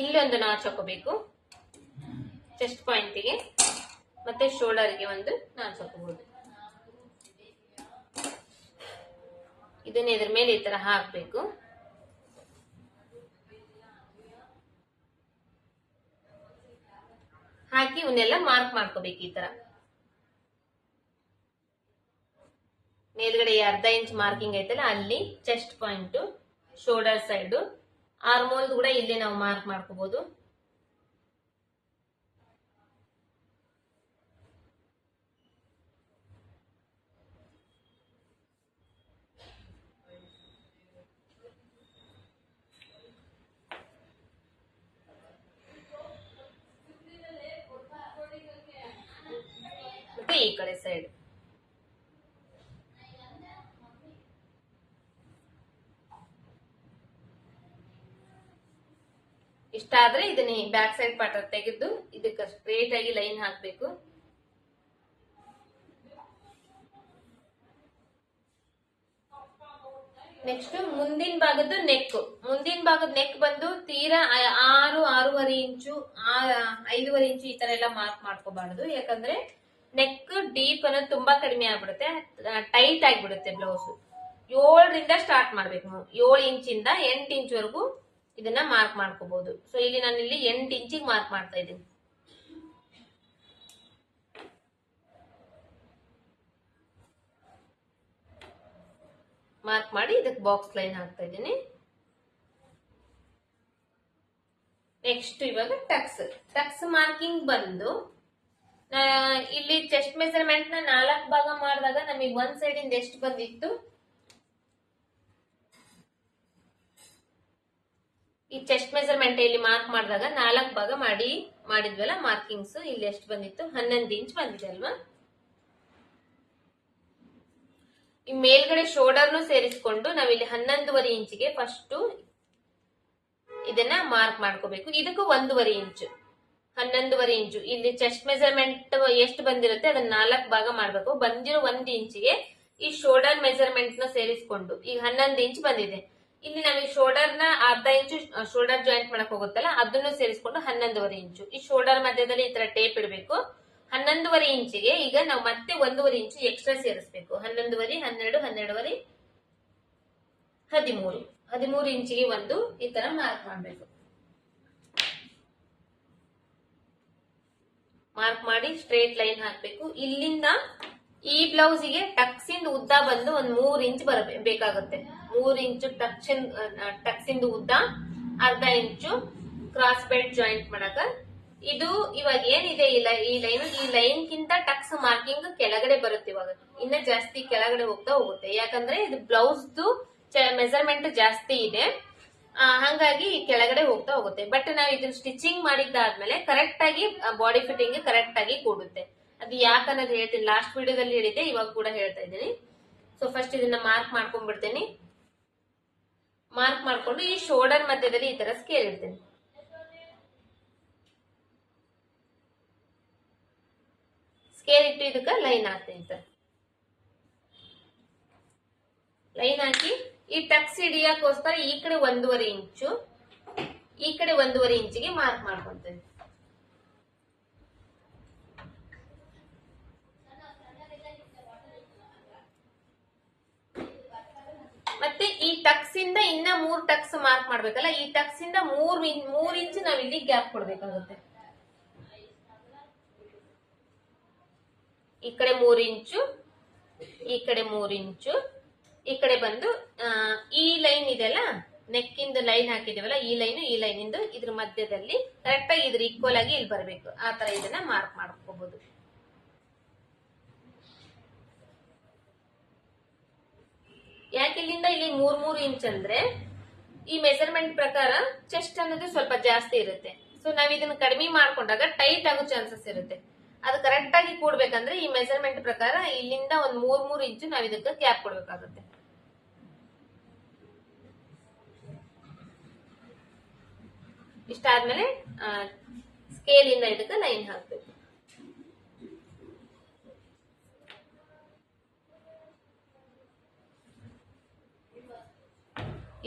ಇಲ್ಲೊಂದು ನಾಚ್ ಹಾಕೋಬೇಕು ಚೆಸ್ಟ್ ಪಾಯಿಂಟ್ಗೆ, ಮತ್ತೆ ಶೋಲ್ಡರ್ಗೆ ಒಂದು ನಾಚ್ ಹಾಕೋಬಹುದು. ಇದನ್ನ ಇದ್ರ ಮೇಲೆ ಈ ತರ ಹಾಕ್ಬೇಕು. ಹಾಕಿ ಇವನ್ನೆಲ್ಲ ಮಾರ್ಕ್ ಮಾಡ್ಕೋಬೇಕು. ಈ ತರ ಮೇಲ್ಗಡೆ 1/2 ಇಂಚ್ ಮಾರ್ಕಿಂಗ್ ಐತಲ್ಲ ಅಲ್ಲಿ chest point, shoulder side, armhole ಕೂಡ ಇಲ್ಲಿ ನಾವು ಮಾರ್ಕ್ ಮಾಡ್ಕೋಬಹುದು. ಮತ್ತೆ ಈ ಕಡೆ ಸೈಡ್ ಇಷ್ಟಾದ್ರೆ ಇದನ್ನ ಬ್ಯಾಕ್ ಸೈಡ್ ಪಾರ್ಟ್ ತೆಗೆದು ಇದಕ್ಕೆ ಸ್ಟ್ರೇಟ್ ಆಗಿ ಲೈನ್ ಹಾಕ್ಬೇಕು. ನೆಕ್ಸ್ಟ್ ಮುಂದಿನ ಭಾಗದ ನೆಕ್. ಮುಂದಿನ ಭಾಗದ ನೆಕ್ ಬಂದು ತೀರಾ 6-6.5 ಇಂಚು 5.5 ಇಂಚು ಈ ತರ ಎಲ್ಲ ಮಾರ್ಕ್ ಮಾಡ್ಕೋಬಾರ್ದು. ಯಾಕಂದ್ರೆ ನೆಕ್ ಡೀಪ್ ಅನ್ನೋದು ತುಂಬಾ ಕಡಿಮೆ ಆಗ್ಬಿಡುತ್ತೆ, ಟೈಟ್ ಆಗಿಬಿಡುತ್ತೆ ಬ್ಲೌಸ್. 7ರಿಂದ ಸ್ಟಾರ್ಟ್ ಮಾಡ್ಬೇಕು. 7 ಇಂಚಿಂದ 8 ಇಂಚ್ ವರೆಗೂ ಇದನ್ನ ಮಾರ್ಕ್ ಮಾಡ್ಕೋಬಹುದು. ಸೊ ಇಲ್ಲಿ ನಾನು ಇಲ್ಲಿ 8 ಇಂಚಿಗೆ ಮಾರ್ಕ್ ಮಾಡ್ತಾ ಇದ್ದೀನಿ. ಮಾರ್ಕ್ ಮಾಡಿ ಇದಕ್ಕೆ ಬಾಕ್ಸ್ ಲೈನ್ ಹಾಕ್ತಾ ಇದ್ದೀನಿ. ನೆಕ್ಸ್ಟ್ ಇವಾಗ ಟಕ್ಸ್ ಮಾರ್ಕಿಂಗ್ ಬಂದು ಇಲ್ಲಿ ಚೆಸ್ಟ್ ಮೆಜರ್ಮೆಂಟ್ ನ 4 ಭಾಗ ಮಾಡಿದಾಗ ನಮಗೆ ಒಂದ್ ಸೈಡ್ ಇಂದ ಎಷ್ಟು ಬಂದಿತ್ತು, ಈ ಚೆಸ್ಟ್ ಮೆಜರ್ಮೆಂಟ್ ಇಲ್ಲಿ ಮಾರ್ಕ್ ಮಾಡಿದಾಗ 4 ಭಾಗ ಮಾಡಿದ್ವಲ್ಲ ಮಾರ್ಕಿಂಗ್ಸ್, ಇಲ್ಲಿ ಎಷ್ಟು ಬಂದಿತ್ತು 11 ಇಂಚ್ ಬಂದಿದೆ ಅಲ್ವಾ. ಈ ಮೇಲ್ಗಡೆ ಶೋಲ್ಡರ್ನು ಸೇರಿಸ್ಕೊಂಡು ನಾವಿಲ್ಲಿ 11.5 ಇಂಚಿಗೆ ಫಸ್ಟ್ ಇದನ್ನ ಮಾರ್ಕ್ ಮಾಡ್ಕೋಬೇಕು. ಇದಕ್ಕೂ 1.5 ಇಂಚು 11.5 ಇಂಚು. ಇಲ್ಲಿ ಚೆಸ್ಟ್ ಮೆಜರ್ಮೆಂಟ್ ಎಷ್ಟು ಬಂದಿರುತ್ತೆ ಅದನ್ನ 4 ಭಾಗ ಮಾಡ್ಬೇಕು. ಬಂದಿರೋ 1 ಇಂಚಿಗೆ ಈ ಶೋಲ್ಡರ್ ಮೆಜರ್ಮೆಂಟ್ ನ ಸೇರಿಸ್ಕೊಂಡು ಈಗ 11 ಇಂಚ್ ಬಂದಿದೆ. ಇಲ್ಲಿ ನಮಗೆ ಶೋಲ್ಡರ್ ನ 1/2 ಇಂಚು ಶೋಲ್ಡರ್ ಜಾಯಿಂಟ್ ಮಾಡಕ್ ಹೋಗುತ್ತಲ್ಲ ಅದನ್ನು ಸೇರಿಸ್ಕೊಂಡು 11.5 ಇಂಚು. ಈ ಶೋಲ್ಡರ್ ಮಧ್ಯದಲ್ಲಿ ಈ ತರ ಟೇಪ್ ಇಡಬೇಕು. 11.5 ಇಂಚಿಗೆ ಈಗ ನಾವು ಮತ್ತೆ 1.5 ಇಂಚು ಎಕ್ಸ್ಟ್ರಾ ಸೇರಿಸಬೇಕು. 11.5, 12, 12.5, 13 ಇಂಚಿಗೆ ಒಂದು ಈ ತರ ಮಾರ್ಕ್ ಮಾಡಬೇಕು. ಮಾರ್ಕ್ ಮಾಡಿ ಸ್ಟ್ರೇಟ್ ಲೈನ್ ಹಾಕ್ಬೇಕು. ಇಲ್ಲಿಂದ ಈ ಬ್ಲೌಸಿಗೆ ಟಕ್ಸಿಂದ ಉದ್ದ ಬಂದು ಒಂದ್ 3 ಇಂಚ್ ಬೇಕಾಗುತ್ತೆ. 3 ಇಂಚು ಟಕ್ಸಿಂದ ಉದ್ದ, 1/2 ಇಂಚು ಕ್ರಾಸ್ ಬೆಲ್ಟ್ ಜಾಯಿಂಟ್ ಮಾಡಕ. ಇದು ಇವಾಗ ಏನಿದೆ ಈ ಲೈನ್ ಗಿಂತ ಟಕ್ಸ್ ಮಾರ್ಕಿಂಗ್ ಕೆಳಗಡೆ ಬರುತ್ತೆ. ಇವಾಗ ಇನ್ನ ಜಾಸ್ತಿ ಕೆಳಗಡೆ ಹೋಗುತ್ತೆ. ಯಾಕಂದ್ರೆ ಇದು ಬ್ಲೌಸ್ ಮೆಜರ್ಮೆಂಟ್ ಜಾಸ್ತಿ ಇದೆ, ಹಂಗಾಗಿ ಕೆಳಗಡೆ ಹೋಗುತ್ತೆ. ಬಟ್ ನಾವು ಇದನ್ನ ಸ್ಟಿಚಿಂಗ್ ಮಾಡಿದ್ದಾದ್ಮೇಲೆ ಕರೆಕ್ಟ್ ಆಗಿ ಬಾಡಿ ಫಿಟ್ಟಿಂಗ್ ಕರೆಕ್ಟ್ ಆಗಿ ಕೂಡುತ್ತೆ. ಅದು ಯಾಕನ್ನೋದು ಹೇಳ್ತೀನಿ, ಲಾಸ್ಟ್ ವಿಡಿಯೋದಲ್ಲಿ ಹೇಳಿದ್ದೆ, ಇವಾಗ ಕೂಡ ಹೇಳ್ತಾ ಇದ್ದೀನಿ. ಸೊ ಫಸ್ಟ್ ಇದನ್ನ ಮಾರ್ಕ್ ಮಾಡ್ಕೊಂಡ್ಬಿಡ್ತೀನಿ. ಮಾರ್ಕ್ ಮಾಡ್ಕೊಂಡು ಈ ಶೋಲ್ಡರ್ ಮಧ್ಯದಲ್ಲಿ ಈ ತರ ಸ್ಕೇಲ್ ಇಡ್ತೀನಿ. ಸ್ಕೇಲ್ ಇಟ್ಟು ಇದಕ್ಕ ಲೈನ್ ಹಾಕ್ತೀನಿ. ಲೈನ್ ಹಾಕಿ ಈ ಟಕ್ಸ್ ಹಿಡಿಯಕ್ಕೋಸ್ಕರ ಈ ಕಡೆ 1.5 ಇಂಚು, ಈ ಕಡೆ 1.5 ಇಂಚಿಗೆ ಮಾರ್ಕ್ ಮಾಡ್ಕೊಂತೀನಿ. ಮತ್ತೆ ಈ ಟಕ್ಸ್ ಇಂದ ಇನ್ನ 3 ಟಕ್ಸ್ ಮಾರ್ಕ್ ಮಾಡ್ಬೇಕಲ್ಲ, ಈ ಟಕ್ಸ್ ಇಂದ 3 ಇಂಚ್ ನಾವ್ ಇಲ್ಲಿ ಗ್ಯಾಪ್ ಕೊಡ್ಬೇಕಾಗುತ್ತೆ. ಈ ಕಡೆ 3 ಇಂಚು, ಈ ಕಡೆ 3 ಇಂಚು, ಈ ಕಡೆ ಬಂದು ಈ ಲೈನ್ ಇದೆಲ್ಲ ನೆಕ್ ಇಂದ ಲೈನ್ ಹಾಕಿದೀವಲ್ಲ, ಈ ಲೈನ್ ಇಂದ ಇದ್ರ ಮಧ್ಯದಲ್ಲಿ ಕರೆಕ್ಟ್ ಆಗಿ ಇದ್ರ ಈಕ್ವಲ್ ಆಗಿ ಇಲ್ಲಿ ಬರಬೇಕು. ಆ ತರ ಇದನ್ನ ಮಾರ್ಕ್ ಮಾಡ್ಕೋಬಹುದು. ಯಾಕೆ ಇಲ್ಲಿಂದ ಇಲ್ಲಿ 3 ಇಂಚ್ ಅಂದ್ರೆ ಈ ಮೆಜರ್ಮೆಂಟ್ ಪ್ರಕಾರ ಚೆಸ್ಟ್ ಅನ್ನೋದು ಸ್ವಲ್ಪ ಜಾಸ್ತಿ ಇರುತ್ತೆ. ಸೊ ನಾವ್ ಇದನ್ನ ಕಡಿಮೆ ಮಾಡ್ಕೊಂಡಾಗ ಟೈಟ್ ಆಗೋ ಚಾನ್ಸಸ್ ಇರುತ್ತೆ. ಅದು ಕರೆಕ್ಟ್ ಆಗಿ ಕೂಡ್ಬೇಕಂದ್ರೆ ಈ ಮೆಜರ್ಮೆಂಟ್ ಪ್ರಕಾರ ಇಲ್ಲಿಂದ ಒಂದ್ 3 ಇಂಚು ನಾವ್ ಇದಕ್ಕೆ ಗ್ಯಾಪ್ ಕೊಡ್ಬೇಕಾಗುತ್ತೆ. ಇಷ್ಟಾದ್ಮೇಲೆ ಸ್ಕೇಲ್ ಇಂದ ಇದಕ್ಕೆ ಲೈನ್ ಹಾಕ್ಬೇಕು.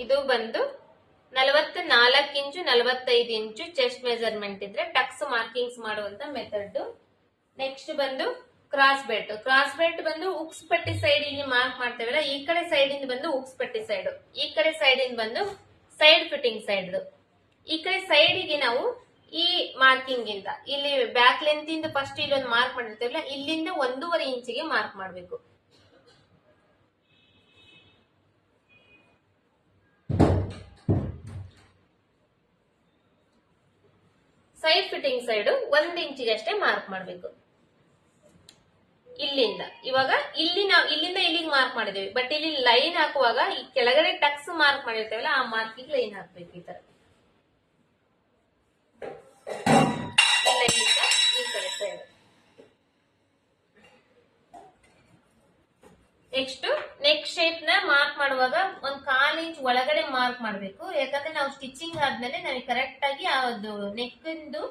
ಇದು ಬಂದು 44 ಇಂಚು 45 ಇಂಚು ಚೆಸ್ಟ್ ಮೆಜರ್ಮೆಂಟ್ ಇದ್ರೆ ಟಕ್ಸ್ ಮಾರ್ಕಿಂಗ್ಸ್ ಮಾಡುವಂತ ಮೆಥಡ್. ನೆಕ್ಸ್ಟ್ ಬಂದು ಕ್ರಾಸ್ ಬೆಲ್ಟ್ ಬಂದು ಉಕ್ಸ್ ಪಟ್ಟಿ ಸೈಡ್ ಇಲ್ಲಿ ಮಾರ್ಕ್ ಮಾಡ್ತೇವಲ್ಲ, ಈ ಕಡೆ ಸೈಡ್ ಇಂದ ಬಂದು ಉಕ್ಸ್ ಪಟ್ಟಿ ಸೈಡ್, ಈ ಕಡೆ ಸೈಡ್ ಇಂದ ಬಂದು ಸೈಡ್ ಫಿಟ್ಟಿಂಗ್ ಸೈಡ್. ಈ ಕಡೆ ಸೈಡಿಗೆ ನಾವು ಈ ಮಾರ್ಕಿಂಗ್ ಇಂದ ಇಲ್ಲಿ ಬ್ಯಾಕ್ ಲೆಂತ್ ಇಂದ ಫಸ್ಟ್ ಇಲ್ಲೊಂದು ಮಾರ್ಕ್ ಮಾಡಿರ್ತೇವಲ್ಲ, ಇಲ್ಲಿಂದ 1.5 ಇಂಚಿಗೆ ಮಾರ್ಕ್ ಮಾಡಬೇಕು. ಸೈಡ್ ಫಿಟ್ಟಿಂಗ್ ಸೈಡ್ 1 ಇಂಚಿಗೆ ಅಷ್ಟೇ ಮಾರ್ಕ್ ಮಾಡಬೇಕು. ಇಲ್ಲಿಂದ ಇವಾಗ ಇಲ್ಲಿಂದ ಇಲ್ಲಿಗೆ ಮಾರ್ಕ್ ಮಾಡಿದೇವಿ, ಬಟ್ ಇಲ್ಲಿ ಲೈನ್ ಹಾಕುವಾಗ ಈ ಕೆಳಗಡೆ ಟಕ್ಸ್ ಮಾರ್ಕ್ ಮಾಡಿರ್ತೇವಲ್ಲ, ಆ ಮಾರ್ಕಿಗೆ ಲೈನ್ ಹಾಕ್ಬೇಕು. ಈ ತರ ಈ ಕಡೆ ಸೈಡ್. ನೆಕ್ಸ್ಟ್ ನೆಕ್ ಶೇಪ್ ನ ಮಾರ್ಕ್ ಮಾಡುವಾಗ 1/4 ಇಂಚ್ ಒಳಗಡೆ ಮಾರ್ಕ್ ಮಾಡಬೇಕು. ಯಾಕಂದ್ರೆ ನಾವು ಸ್ಟಿಚಿಂಗ್ ಆದ್ಮೇಲೆ ನಮಗೆ ಕರೆಕ್ಟ್ ಆಗಿ ಅದು ನೆಕ್ ಇಂದು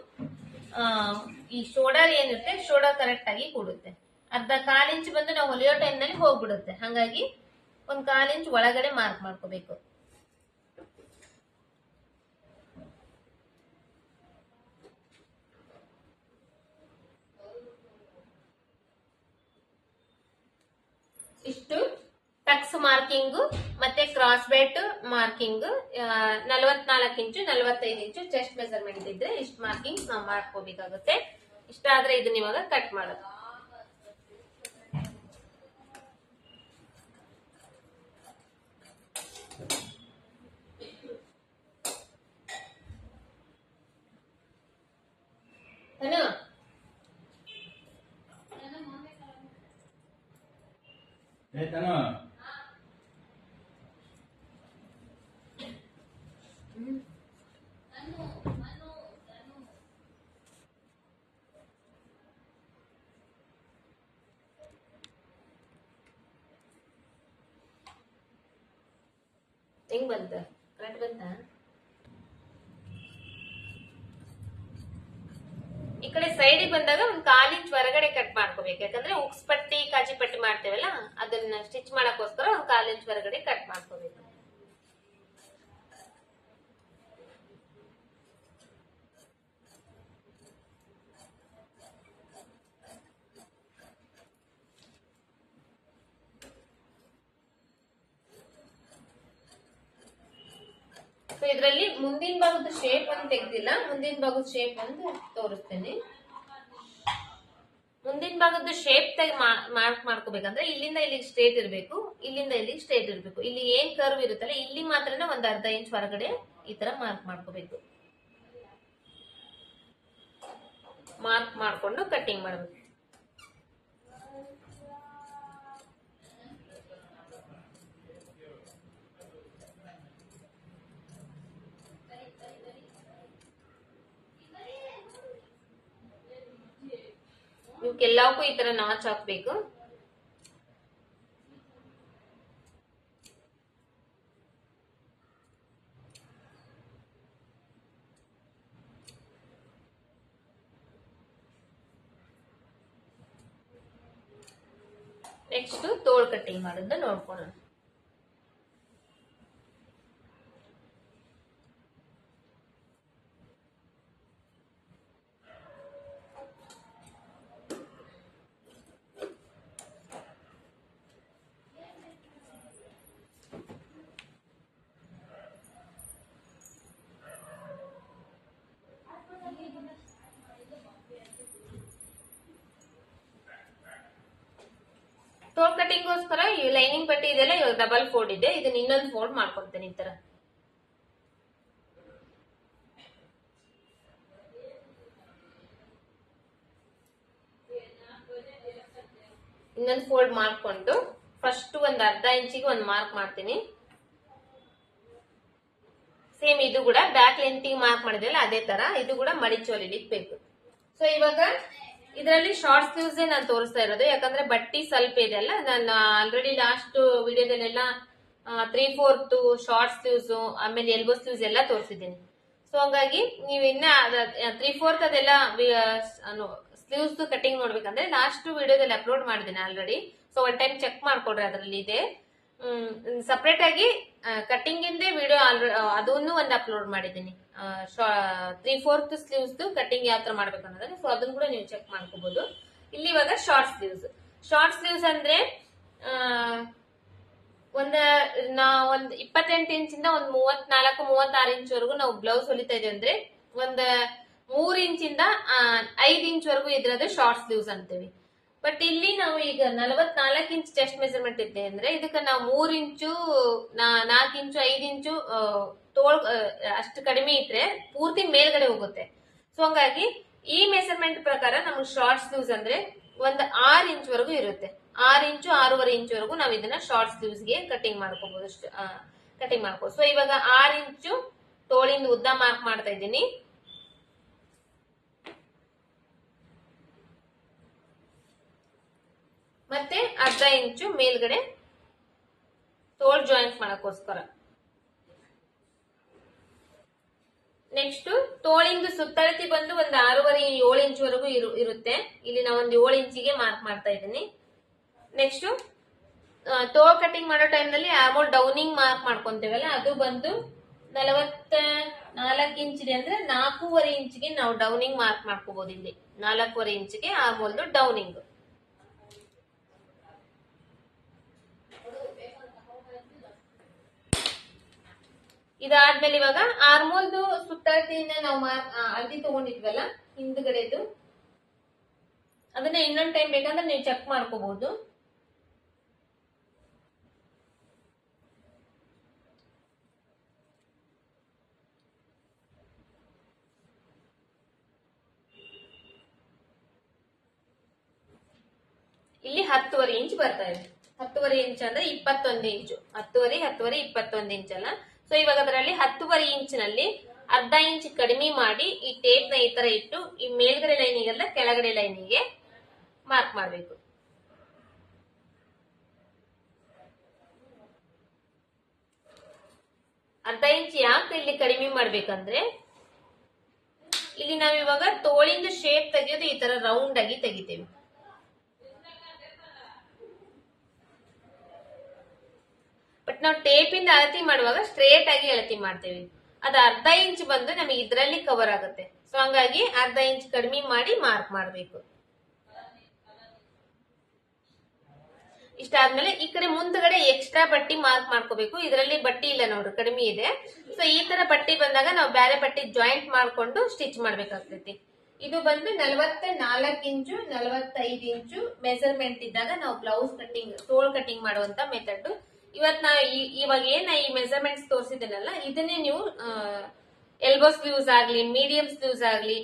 ಈ ಶೋಲ್ಡರ್ ಏನಿರುತ್ತೆ, ಶೋಲ್ಡರ್ ಕರೆಕ್ಟ್ ಆಗಿ ಕೂಡುತ್ತೆ. 1/4 ಇಂಚ್ ಬಂದು ನಾವು ಹೊಲಿಯೋ ಟೈಮ್ ನಲ್ಲಿ ಹೋಗ್ಬಿಡುತ್ತೆ. ಹಾಗಾಗಿ 1/4 ಇಂಚ್ ಒಳಗಡೆ ಮಾರ್ಕ್ ಮಾಡ್ಕೋಬೇಕು. ಇಷ್ಟು ಟಕ್ಸ್ ಮಾರ್ಕಿಂಗ್ ಮತ್ತೆ ಕ್ರಾಸ್ ಬೆಲ್ಟ್ ಮಾರ್ಕಿಂಗ್ 44 ಇಂಚು 45 ಇಂಚು ಚೆಸ್ಟ್ ಮೆಜರ್ಮೆಂಟ್ ಇದ್ರೆ ಇಷ್ಟು ಮಾರ್ಕಿಂಗ್ ನಾವು ಮಾಡ್ಕೋಬೇಕಾಗುತ್ತೆ. ಇಷ್ಟಾದ್ರೆ ಇದನ್ನ ಇವಾಗ ಕಟ್ ಮಾಡೋದು. ಹೆಂಗ್ ಬಂತ? ಕರೆಕ್ಟ್ ಬಂತ? ಈ ಕಡೆ ಸೈಡ್ ಬಂದಾಗ 1/4 ಇಂಚ್ ಹೊರಗಡೆ ಕಟ್ ಮಾಡ್ಕೋಬೇಕು. ಯಾಕಂದ್ರೆ ಉಕ್ಸ್ ಪಟ್ಟಿ ಕಾಜಿ ಪಟ್ಟಿ ಮಾಡ್ತೇವಲ್ಲ, ಅದನ್ನ ಸ್ಟಿಚ್ ಮಾಡಕ್ಕೋಸ್ಕರ 1/4 ಇಂಚ್ ಹೊರಗಡೆ ಕಟ್ ಮಾಡ್ಕೋಬೇಕು. ಇದರಲ್ಲಿ ಮುಂದಿನ ಭಾಗದ ಶೇಪ್ ಒಂದು ತೆಗ್ದಿಲ್ಲ, ಮುಂದಿನ ಭಾಗದ ಶೇಪ್ ಒಂದು ತೋರಿಸ್ತೇನೆ. ಮುಂದಿನ ಭಾಗದ ಶೇಪ್ ಮಾರ್ಕ್ ಮಾಡ್ಕೋಬೇಕಂದ್ರೆ ಇಲ್ಲಿಂದ ಇಲ್ಲಿಗೆ ಸ್ಟ್ರೇಟ್ ಇರಬೇಕು, ಇಲ್ಲಿಂದ ಇಲ್ಲಿಗೆ ಸ್ಟ್ರೇಟ್ ಇರಬೇಕು. ಇಲ್ಲಿ ಏನ್ ಕರ್ವ್ ಇರುತ್ತಲ್ಲ, ಇಲ್ಲಿ ಮಾತ್ರನೇ 1/2 ಇಂಚ್ ಹೊರಗಡೆ ಈ ತರ ಮಾರ್ಕ್ ಮಾಡ್ಕೋಬೇಕು. ಮಾರ್ಕ್ ಮಾಡ್ಕೊಂಡು ಕಟ್ಟಿಂಗ್ ಮಾಡಬೇಕು. ಇವಕ್ಕೆಲ್ಲಕ್ಕೂ ಈ ತರ ನಾಚ್ ಹಾಕ್ಬೇಕು. ನೆಕ್ಸ್ಟ್ ತೋಳ್ ಕಟ್ಟಿಂಗ್ ಮಾಡೋದು ನೋಡ್ಕೊಳ್ಳೋಣ. ತೋಳ್ ಕಟಿಂಗ್ ಗೋಸ್ಕರ ಈ ಲೈನಿಂಗ್ ಪಟ್ಟಿ ಇದೆಲ್ಲ ಇವಾಗ ಡಬಲ್ ಫೋಲ್ಡ್ ಇದೆ, ಇದನ್ನ ಇನ್ನೊಂದು ಫೋಲ್ಡ್ ಮಾಡ್ಕೊಳ್ತೇನೆ. ಈ ತರ ಇನ್ನೊಂದು ಫೋಲ್ಡ್ ಮಾಡ್ಕೊಂಡು ಫಸ್ಟ್ 1/2 ಇಂಚಿಗೆ ಒಂದು ಮಾರ್ಕ್ ಮಾಡ್ತೀನಿ. ಸೇಮ್ ಇದು ಕೂಡ ಬ್ಯಾಕ್ ಲೆಂತ್ ಮಾರ್ಕ್ ಮಾಡಿದ್ವಲ್ಲ ಅದೇ ತರ ಇದು ಕೂಡ ಮಡಿಚೋಲಿಲಿಕ್ಕೆ ಬೇಕು. ಸೊ ಇವಾಗ ಇದರಲ್ಲಿ ಶಾರ್ಟ್ ಸ್ಲೀವ್ಸ್ ನಾನು ತೋರಿಸ್ತಾ ಇರೋದು, ಯಾಕಂದ್ರೆ ಬಟ್ಟಿ ಸ್ವಲ್ಪ ಇದೆಲ್ಲ. ನಾನು ಆಲ್ರೆಡಿ ಲಾಸ್ಟ್ ವಿಡಿಯೋದಲ್ಲೆಲ್ಲ 3/4 ಶಾರ್ಟ್ ಸ್ಲೀವ್ಸ್ ಆಮೇಲೆ ಎಲ್ಬೋ ಸ್ಲೀವ್ಸ್ ಎಲ್ಲ ತೋರಿಸಿದ್ದೀನಿ. ಸೊ ಹಂಗಾಗಿ ನೀವು ಇನ್ನ 3/4 ಅದೆಲ್ಲ ಸ್ಲೀವ್ಸ್ ಕಟಿಂಗ್ ನೋಡ್ಬೇಕಂದ್ರೆ ಲಾಸ್ಟ್ ವಿಡಿಯೋದಲ್ಲಿ ಅಪ್ಲೋಡ್ ಮಾಡಿದ್ದೀನಿ already. So one time check ಮಾಡ್ಕೊಡ್ರಿ, ಅದರಲ್ಲಿ ಇದೆ. ಸಪರೇಟ್ ಆಗಿ ಕಟಿಂಗ್ ಇಂದೇ ವಿಡಿಯೋ ಅದನ್ನು ಒಂದು ಅಪ್ಲೋಡ್ ಮಾಡಿದ್ದೀನಿ. 3/4 ಸ್ಲೀವ್ಸ್ ಕಟಿಂಗ್ ಯಾವ ತರ ಮಾಡ್ಬೇಕು ಅನ್ನೋದನ್ನ. ಸೊ ಅದನ್ನು ಕೂಡ ನೀವು ಚೆಕ್ ಮಾಡ್ಕೋಬಹುದು. ಇಲ್ಲಿ ಇವಾಗ ಶಾರ್ಟ್ ಸ್ಲೀವ್ಸ್ ಅಂದ್ರೆ ಒಂದ್ 28 ಇಂಚಿಂದ ಒಂದ್ 34-36 ಇಂಚ್ ವರೆಗೂ ನಾವು ಬ್ಲೌಸ್ ಹೊಲಿತಾ ಇದೀವಿ ಅಂದ್ರೆ ಒಂದ್ 3 ಇಂಚಿಂದ 5 ಇಂಚ್ ವರೆಗೂ ಇದ್ರದ್ದು ಶಾರ್ಟ್ ಸ್ಲೀವ್ಸ್ ಅಂತೀವಿ. ಬಟ್ ಇಲ್ಲಿ ನಾವು ಈಗ 44 ಇಂಚ್ ಚೆಸ್ಟ್ ಮೆಜರ್ಮೆಂಟ್ ಇದೆ ಅಂದ್ರೆ ಇದಕ್ಕೆ ನಾವು 3 ಇಂಚು 4 ಇಂಚು 5 ಇಂಚು ತೋಳ್ ಅಷ್ಟು ಕಡಿಮೆ ಇಟ್ರೆ ಪೂರ್ತಿ ಮೇಲ್ಗಡೆ ಹೋಗುತ್ತೆ. ಸೊ ಹಂಗಾಗಿ ಈ ಮೆಜರ್ಮೆಂಟ್ ಪ್ರಕಾರ ನಮ್ಗೆ ಶಾರ್ಟ್ ಸ್ಲೀವ್ಸ್ ಅಂದ್ರೆ ಒಂದ್ 6 ಇಂಚ್ ವರೆಗೂ ಇರುತ್ತೆ. 6 ಇಂಚು 6.5 ಇಂಚ್ ವರೆಗೂ ನಾವು ಇದನ್ನ ಶಾರ್ಟ್ ಸ್ಲೀವ್ಸ್ ಗೆ ಕಟಿಂಗ್ ಮಾಡ್ಕೋಬಹುದು. ಸೊ ಇವಾಗ 6 ಇಂಚು ತೋಳಿಂದ ಉದ್ದ ಮಾರ್ಕ್ ಮಾಡ್ತಾ ಇದ್ದೀನಿ. ಮತ್ತೆ ಅರ್ಧ ಇಂಚು ಮೇಲ್ಗಡೆ ತೋಳ್ ಜಾಯಿಂಟ್ ಮಾಡಕ್ಕೋಸ್ಕರ. ನೆಕ್ಸ್ಟ್ ತೋಳಿಂದು ಸುತ್ತಳತೆ ಬಂದು ಒಂದು 6.5-7 ಇಂಚ್ ವರೆಗೂ ಇರುತ್ತೆ. ಇಲ್ಲಿ ನಾವು ಒಂದು 7 ಇಂಚಿಗೆ ಮಾರ್ಕ್ ಮಾಡ್ತಾ ಇದ್ದೀನಿ. ನೆಕ್ಸ್ಟ್ ತೋಳ್ ಕಟಿಂಗ್ ಮಾಡೋ ಟೈಮ್ ನಲ್ಲಿ ಆರ್ಮೋಲ್ ಡೌನಿಂಗ್ ಮಾರ್ಕ್ ಮಾಡ್ಕೊಂತೇವಲ್ಲ ಅದು ಬಂದು 44 ಇಂಚ್ ಇದೆ ಅಂದ್ರೆ 4.5 ಇಂಚಿಗೆ ನಾವು ಡೌನಿಂಗ್ ಮಾರ್ಕ್ ಮಾಡ್ಕೋಬಹುದು. ಇಲ್ಲಿ 4.5 ಇಂಚಿಗೆ ಆರ್ಮೋಲ್ದು ಡೌನಿಂಗ್. ಇದಾದ್ಮೇಲೆ ಇವಾಗ ಆರ್ಮೋಲ್ದು ಸುತ್ತಳತೆಯಿಂದ ನಾವು ಅಳತಿ ತಗೊಂಡಿದ್ವಲ್ಲ ಹಿಂದ್ಗಡೆದು ಅದನ್ನ ಇನ್ನೊಂದ್ ಟೈಮ್ ಬೇಕಂದ್ರೆ ನೀವು ಚೆಕ್ ಮಾಡ್ಕೋಬಹುದು. ಇಲ್ಲಿ 10.5 ಇಂಚ್ ಬರ್ತಾ ಇದೆ. 10.5 ಇಂಚ್ ಅಂದ್ರೆ 21 ಇಂಚು. 10.5 21 ಇಂಚ್ ಅಲ್ಲ. ಸೊ ಇವಾಗ ಅದರಲ್ಲಿ 10.5 ಇಂಚ್ ನಲ್ಲಿ ಅರ್ಧ ಇಂಚ್ ಕಡಿಮೆ ಮಾಡಿ ಈ ಟೇಪ್ ನ ಈ ತರ ಇಟ್ಟು ಈ ಮೇಲ್ಗಡೆ ಲೈನಿಗೆಲ್ಲ ಕೆಳಗಡೆ ಲೈನಿಗೆ ಮಾರ್ಕ್ ಮಾಡಬೇಕು. ಅರ್ಧ ಇಂಚ್ ಯಾಕೆ ಇಲ್ಲಿ ಕಡಿಮೆ ಮಾಡ್ಬೇಕಂದ್ರೆ ಇಲ್ಲಿ ನಾವಿವಾಗ ತೋಳಿಂದ ಶೇಪ್ ತೆಗೆಯೋದು ಈ ತರ ರೌಂಡ್ ಆಗಿ ತೆಗಿತೇವೆ. ಬಟ್ ನಾವು ಟೇಪ್ ಇಂದ ಅಳತಿ ಮಾಡುವಾಗ ಸ್ಟ್ರೇಟ್ ಆಗಿ ಅಳತಿ ಮಾಡ್ತೇವೆ. ಅದು ಅರ್ಧ ಇಂಚ್ ಬಂದು ನಮಗೆ ಇದರಲ್ಲಿ ಕವರ್ ಆಗುತ್ತೆ. ಸೊ ಹಂಗಾಗಿ ಅರ್ಧ ಇಂಚ್ ಕಡಿಮೆ ಮಾಡಿ ಮಾರ್ಕ್ ಮಾಡಬೇಕು. ಇಷ್ಟಾದ್ಮೇಲೆ ಈ ಕಡೆ ಮುಂದ್ಗಡೆ ಎಕ್ಸ್ಟ್ರಾ ಬಟ್ಟಿ ಮಾರ್ಕ್ ಮಾಡ್ಕೋಬೇಕು. ಇದರಲ್ಲಿ ಬಟ್ಟಿ ಇಲ್ಲ ನೋಡ್ರಿ, ಕಡಿಮೆ ಇದೆ. ಸೊ ಈ ತರ ಬಟ್ಟಿ ಬಂದಾಗ ನಾವು ಬೇರೆ ಬಟ್ಟಿ ಜಾಯಿಂಟ್ ಮಾಡ್ಕೊಂಡು ಸ್ಟಿಚ್ ಮಾಡ್ಬೇಕಾಗ್ತೈತಿ. ಇದು ಬಂದು 44 ಇಂಚು 45 ಇಂಚು ಮೆಜರ್ಮೆಂಟ್ ಇದ್ದಾಗ ನಾವು ಬ್ಲೌಸ್ ಕಟಿಂಗ್ ತೋಳ್ ಕಟಿಂಗ್ ಮಾಡುವಂತ ಮೆಥಡ್. ಇವತ್ ನಾ ಇವಾಗ ಏನ ಈ ಮೆಜರ್ಮೆಂಟ್ಸ್ ತೋರಿಸಿದನಲ್ಲ ಇದನ್ನೇ ನೀವು ಎಲ್ಬೋ ಸ್ಲೀವ್ಸ್ ಆಗ್ಲಿ, ಮೀಡಿಯಂ ಸ್ಲೀವ್ಸ್ ಆಗ್ಲಿ,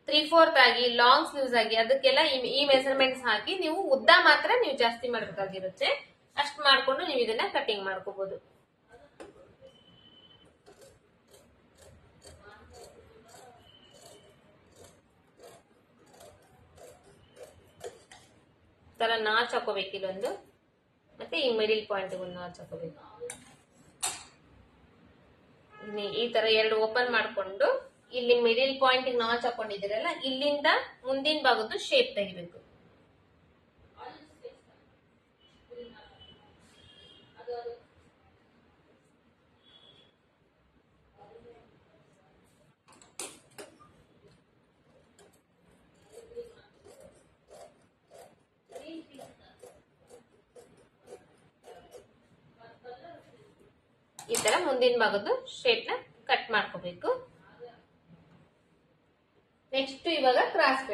3/4 ಆಗಿ, ಲಾಂಗ್ ಸ್ಲೀವ್ಸ್ ಆಗಿ ಅದಕ್ಕೆಲ್ಲ ಈ ಮೆಜರ್ಮೆಂಟ್ಸ್ ಹಾಕಿ ನೀವು ಉದ್ದ ಮಾತ್ರ ನೀವು ಜಾಸ್ತಿ ಮಾಡ್ಬೇಕಾಗಿರುತ್ತೆ. ಅಷ್ಟ್ ಮಾಡ್ಕೊಂಡು ನೀವು ಇದನ್ನ ಕಟಿಂಗ್ ಮಾಡ್ಕೋಬಹುದು. ತರ ನಾಚ್ ಹಾಕೋಬೇಕು ಇಲ್ಲೊಂದು, ಮತ್ತೆ ಈ ಮಿಡಿಲ್ ಪಾಯಿಂಟ್ ಒಂದು ನಾಚ್ ಹಾಕೋಬೇಕು. ಈ ತರ ಎರಡು ಓಪನ್ ಮಾಡ್ಕೊಂಡು ಇಲ್ಲಿ ಮಿಡಿಲ್ ಪಾಯಿಂಟ್ ನಾಚ್ ಹಾಕೊಂಡಿದ್ದೀರಲ್ಲ ಇಲ್ಲಿಂದ ಮುಂದಿನ ಭಾಗದ್ದು ಶೇಪ್ ತೆಗಿಬೇಕು. ಈ ತರ ಮುಂದಿನ ಭಾಗದ್ದು ಶೇಪ್ ನ ಕಟ್ ಮಾಡ್ಕೋಬೇಕು. ನೆಕ್ಸ್ಟ್ ಇವಾಗ ಕ್ರಾಸ್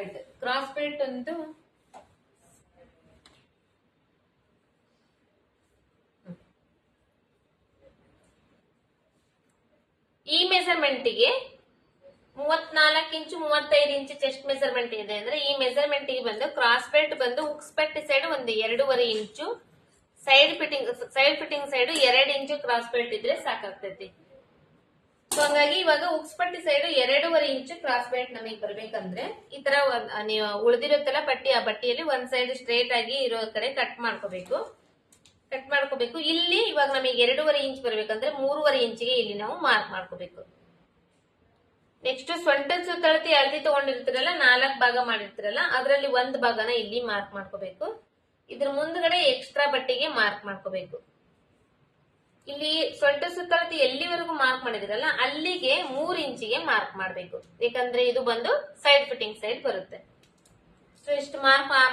ಬೆಲ್ಟ್ ಒಂದು ಈ ಮೆಜರ್ಮೆಂಟ್ಗೆ 34 ಇಂಚು 35 ಇಂಚು ಚೆಸ್ಟ್ ಮೆಜರ್ಮೆಂಟ್ ಇದೆ ಅಂದ್ರೆ ಈ ಮೆಜರ್ಮೆಂಟ್ ಗೆ ಬಂದು ಕ್ರಾಸ್ ಬೆಲ್ಟ್ ಬಂದು ಹುಕ್ಸ್ ಪಟ್ಟಿ ಸೈಡ್ ಒಂದು 2.5 ಇಂಚು, ಸೈಡ್ ಫಿಟ್ಟಿಂಗ್ ಸೈಡ್ 2 ಇಂಚು ಕ್ರಾಸ್ ಬೆಲ್ಟ್ ಇದ್ರೆ ಸಾಕಾಗ್ತೈತಿ. ಸೊ ಹಂಗಾಗಿ ಇವಾಗ ಹುಕ್ಸ್ ಪಟ್ಟಿ ಸೈಡ್ 2.5 ಇಂಚು ಕ್ರಾಸ್ ಬೆಲ್ಟ್ ನಮಗೆ ಬರ್ಬೇಕಂದ್ರೆ ಈ ತರ ನೀವು ಉಳಿದಿರುತ್ತಲ್ಲ ಪಟ್ಟಿ, ಆ ಪಟ್ಟಿಯಲ್ಲಿ ಒಂದ್ ಸೈಡ್ ಸ್ಟ್ರೇಟ್ ಆಗಿ ಇರೋ ಕಡೆ ಕಟ್ ಮಾಡ್ಕೋಬೇಕು. ಇಲ್ಲಿ ಇವಾಗ ನಮಗೆ 2.5 ಇಂಚ್ ಬರ್ಬೇಕಂದ್ರೆ 3.5 ಇಂಚಿಗೆ ಇಲ್ಲಿ ನಾವು ಮಾರ್ಕ್ ಮಾಡ್ಕೋಬೇಕು. ನೆಕ್ಸ್ಟ್ ಸೊಂಟದ ಸುತ್ತಳತೆ ಅಳತಿ ತಗೊಂಡಿರ್ತೀರಲ್ಲ 4 ಭಾಗ ಮಾಡಿರ್ತೀರಲ್ಲ ಅದರಲ್ಲಿ ಒಂದ್ ಭಾಗನ ಇಲ್ಲಿ ಮಾರ್ಕ್ ಮಾಡ್ಕೋಬೇಕು. ಇದ್ರ ಮುಂದ್ಗಡೆ ಎಕ್ಸ್ಟ್ರಾ ಬಟ್ಟೆಗೆ ಮಾರ್ಕ್ ಮಾಡ್ಕೋಬೇಕು. ಇಲ್ಲಿ ಸೊಂಟ ಸುತ್ತಳತೆ ಎಲ್ಲಿವರೆಗೂ ಮಾರ್ಕ್ ಮಾಡಿದಿರಲ್ಲ ಅಲ್ಲಿಗೆ 3 ಇಂಚಿಗೆ ಮಾರ್ಕ್ ಮಾಡಬೇಕು. ಯಾಕಂದ್ರೆ ಇದು ಬಂದು ಸೈಡ್ ಫಿಟ್ಟಿಂಗ್ ಸೈಡ್ ಬರುತ್ತೆ. ಇಷ್ಟು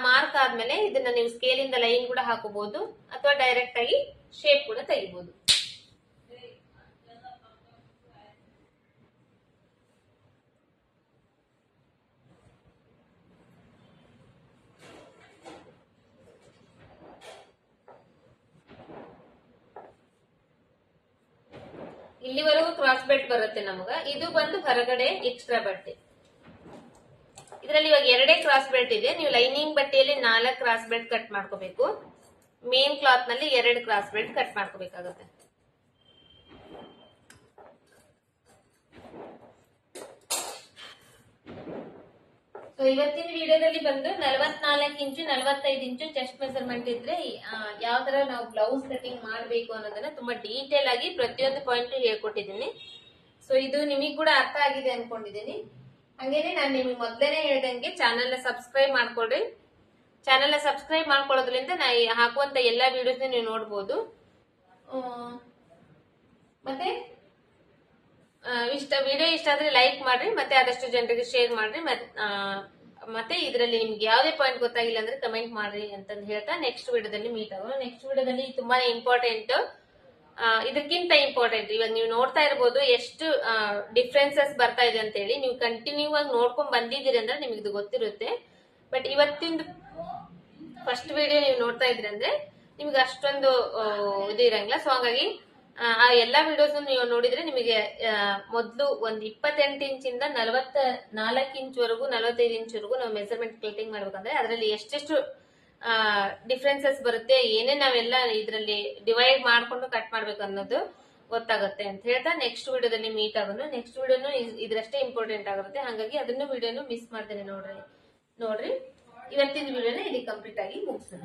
ಮಾರ್ಕ್ ಆದ್ಮೇಲೆ ಇದನ್ನ ನೀವು ಸ್ಕೇಲ್ ಇಂದ ಲೈನ್ ಕೂಡ ಹಾಕೋಬಹುದು ಅಥವಾ ಡೈರೆಕ್ಟ್ ಆಗಿ ಶೇಪ್ ಕೂಡ ತೆಗಿಬಹುದು. ಇಲ್ಲಿವರೆಗೂ ಕ್ರಾಸ್ ಬೆಲ್ಟ್ ಬರುತ್ತೆ ನಮಗ. ಇದು ಬಂದು ಹೊರಗಡೆ ಎಕ್ಸ್ಟ್ರಾ ಬಟ್ಟೆ. ಇದರಲ್ಲಿ ಇವಾಗ 2 ಕ್ರಾಸ್ ಬೆಲ್ಟ್ ಇದೆ. ನೀವು ಲೈನಿಂಗ್ ಬಟ್ಟೆಯಲ್ಲಿ 4 ಕ್ರಾಸ್ ಬೆಲ್ಟ್ ಕಟ್ ಮಾಡ್ಕೋಬೇಕು. ಮೇನ್ ಕ್ಲಾತ್ ನಲ್ಲಿ 2 ಕ್ರಾಸ್ ಬೆಲ್ಟ್ ಕಟ್ ಮಾಡ್ಕೋಬೇಕಾಗುತ್ತೆ. ಸೊ ಇವತ್ತಿನ ವಿಡಿಯೋದಲ್ಲಿ ಬಂದು 44 ಇಂಚು 45 ಇಂಚು ಚೆಸ್ಟ್ ಮೆಜರ್ಮೆಂಟ್ ಇದ್ರೆ ಯಾವ ತರ ನಾವು ಬ್ಲೌಸ್ ಕಟಿಂಗ್ ಮಾಡಬೇಕು ಅನ್ನೋದನ್ನ ತುಂಬಾ ಡೀಟೇಲ್ ಆಗಿ ಪ್ರತಿಯೊಂದು ಪಾಯಿಂಟ್ ಹೇಳ್ಕೊಟ್ಟಿದ್ದೀನಿ. ಸೊ ಇದು ನಿಮಗೆ ಕೂಡ ಅರ್ಥ ಆಗಿದೆ ಅನ್ಕೊಂಡಿದ್ದೀನಿ. ಹಂಗೇನೆ ನಾನು ನಿಮಗೆ ಮೊದಲನೇ ಹೇಳ್ದಂಗೆ ಚಾನೆಲ್ ನ ಸಬ್ಸ್ಕ್ರೈಬ್ ಮಾಡ್ಕೊಳ್ರಿ. ಚಾನೆಲ್ ನ ಸಬ್ಸ್ಕ್ರೈಬ್ ಮಾಡ್ಕೊಳ್ಳೋದ್ರಿಂದ ನಾ ಹಾಕುವಂತ ಎಲ್ಲಾ ವಿಡಿಯೋಸ್ ನೀವು ನೋಡಬಹುದು. ಮತ್ತೆ ವಿಡಿಯೋ ಇಷ್ಟ ಆದ್ರೆ ಲೈಕ್ ಮಾಡ್ರಿ, ಮತ್ತೆ ಆದಷ್ಟು ಜನರಿಗೆ ಶೇರ್ ಮಾಡ್ರಿ. ಮತ್ತೆ ಇದರಲ್ಲಿ ನಿಮ್ಗೆ ಯಾವ್ದೇ ಪಾಯಿಂಟ್ ಗೊತ್ತಾಗಿಲ್ಲ ಅಂದ್ರೆ ಕಮೆಂಟ್ ಮಾಡ್ರಿ ಅಂತಂದು ಹೇಳ್ತಾ ನೆಕ್ಸ್ಟ್ ವಿಡಿಯೋದಲ್ಲಿ ಮೀಟ್ ಆಗೋಣ. ನೆಕ್ಸ್ಟ್ ವಿಡಿಯೋದಲ್ಲಿ ತುಂಬಾನೇ ಇಂಪಾರ್ಟೆಂಟ್, ಇದಕ್ಕಿಂತ ಇಂಪಾರ್ಟೆಂಟ್ ಇವಾಗ ನೀವು ನೋಡ್ತಾ ಇರ್ಬೋದು ಎಷ್ಟು ಡಿಫ್ರೆನ್ಸಸ್ ಬರ್ತಾ ಇದೆ ಅಂತ ಹೇಳಿ. ನೀವು ಕಂಟಿನ್ಯೂ ಆಗಿ ನೋಡ್ಕೊಂಡ್ ಬಂದಿದ್ದೀರಿ ಅಂದ್ರೆ ನಿಮ್ಗೆ ಇದು ಗೊತ್ತಿರುತ್ತೆ. ಬಟ್ ಇವತ್ತಿಂದು ಫಸ್ಟ್ ವಿಡಿಯೋ ನೀವು ನೋಡ್ತಾ ಇದ್ರಿ ಅಂದ್ರೆ ನಿಮ್ಗೆ ಅಷ್ಟೊಂದು ಇದು ಇರಂಗಿಲ್ಲ. ಸೊ ಹಾಗಾಗಿ ಆ ಎಲ್ಲಾ ವಿಡಿಯೋಸ್ ನೀವು ನೋಡಿದ್ರೆ ನಿಮಗೆ ಮೊದಲು ಒಂದು 28 ಇಂಚಿಂದ 44 ಇಂಚ್ ವರೆಗೂ 45 ಇಂಚ್ ವರೆಗೂ ನಾವು ಮೆಜರ್ಮೆಂಟ್ ಕಟಿಂಗ್ ಮಾಡ್ಬೇಕಂದ್ರೆ ಅದರಲ್ಲಿ ಎಷ್ಟೆಷ್ಟು ಡಿಫ್ರೆನ್ಸಸ್ ಬರುತ್ತೆ, ಏನೇ ನಾವೆಲ್ಲ ಇದರಲ್ಲಿ ಡಿವೈಡ್ ಮಾಡ್ಕೊಂಡು ಕಟ್ ಮಾಡ್ಬೇಕು ಅನ್ನೋದು ಗೊತ್ತಾಗುತ್ತೆ ಅಂತ ಹೇಳ್ತಾ ನೆಕ್ಸ್ಟ್ ವಿಡಿಯೋದಲ್ಲಿ ಮೀಟ್ ಆಗೋಣ. ನೆಕ್ಸ್ಟ್ ವಿಡಿಯೋನು ಇದ್ರಷ್ಟೇ ಇಂಪಾರ್ಟೆಂಟ್ ಆಗಿರುತ್ತೆ. ಹಾಗಾಗಿ ಅದನ್ನು ವಿಡಿಯೋನು ಮಿಸ್ ಮಾಡ್ತೇನೆ ನೋಡ್ರಿ. ಇವತ್ತಿನ ವಿಡಿಯೋನ ಇಲ್ಲಿ ಕಂಪ್ಲೀಟ್ ಆಗಿ ಮುಗಿಸೋಣ.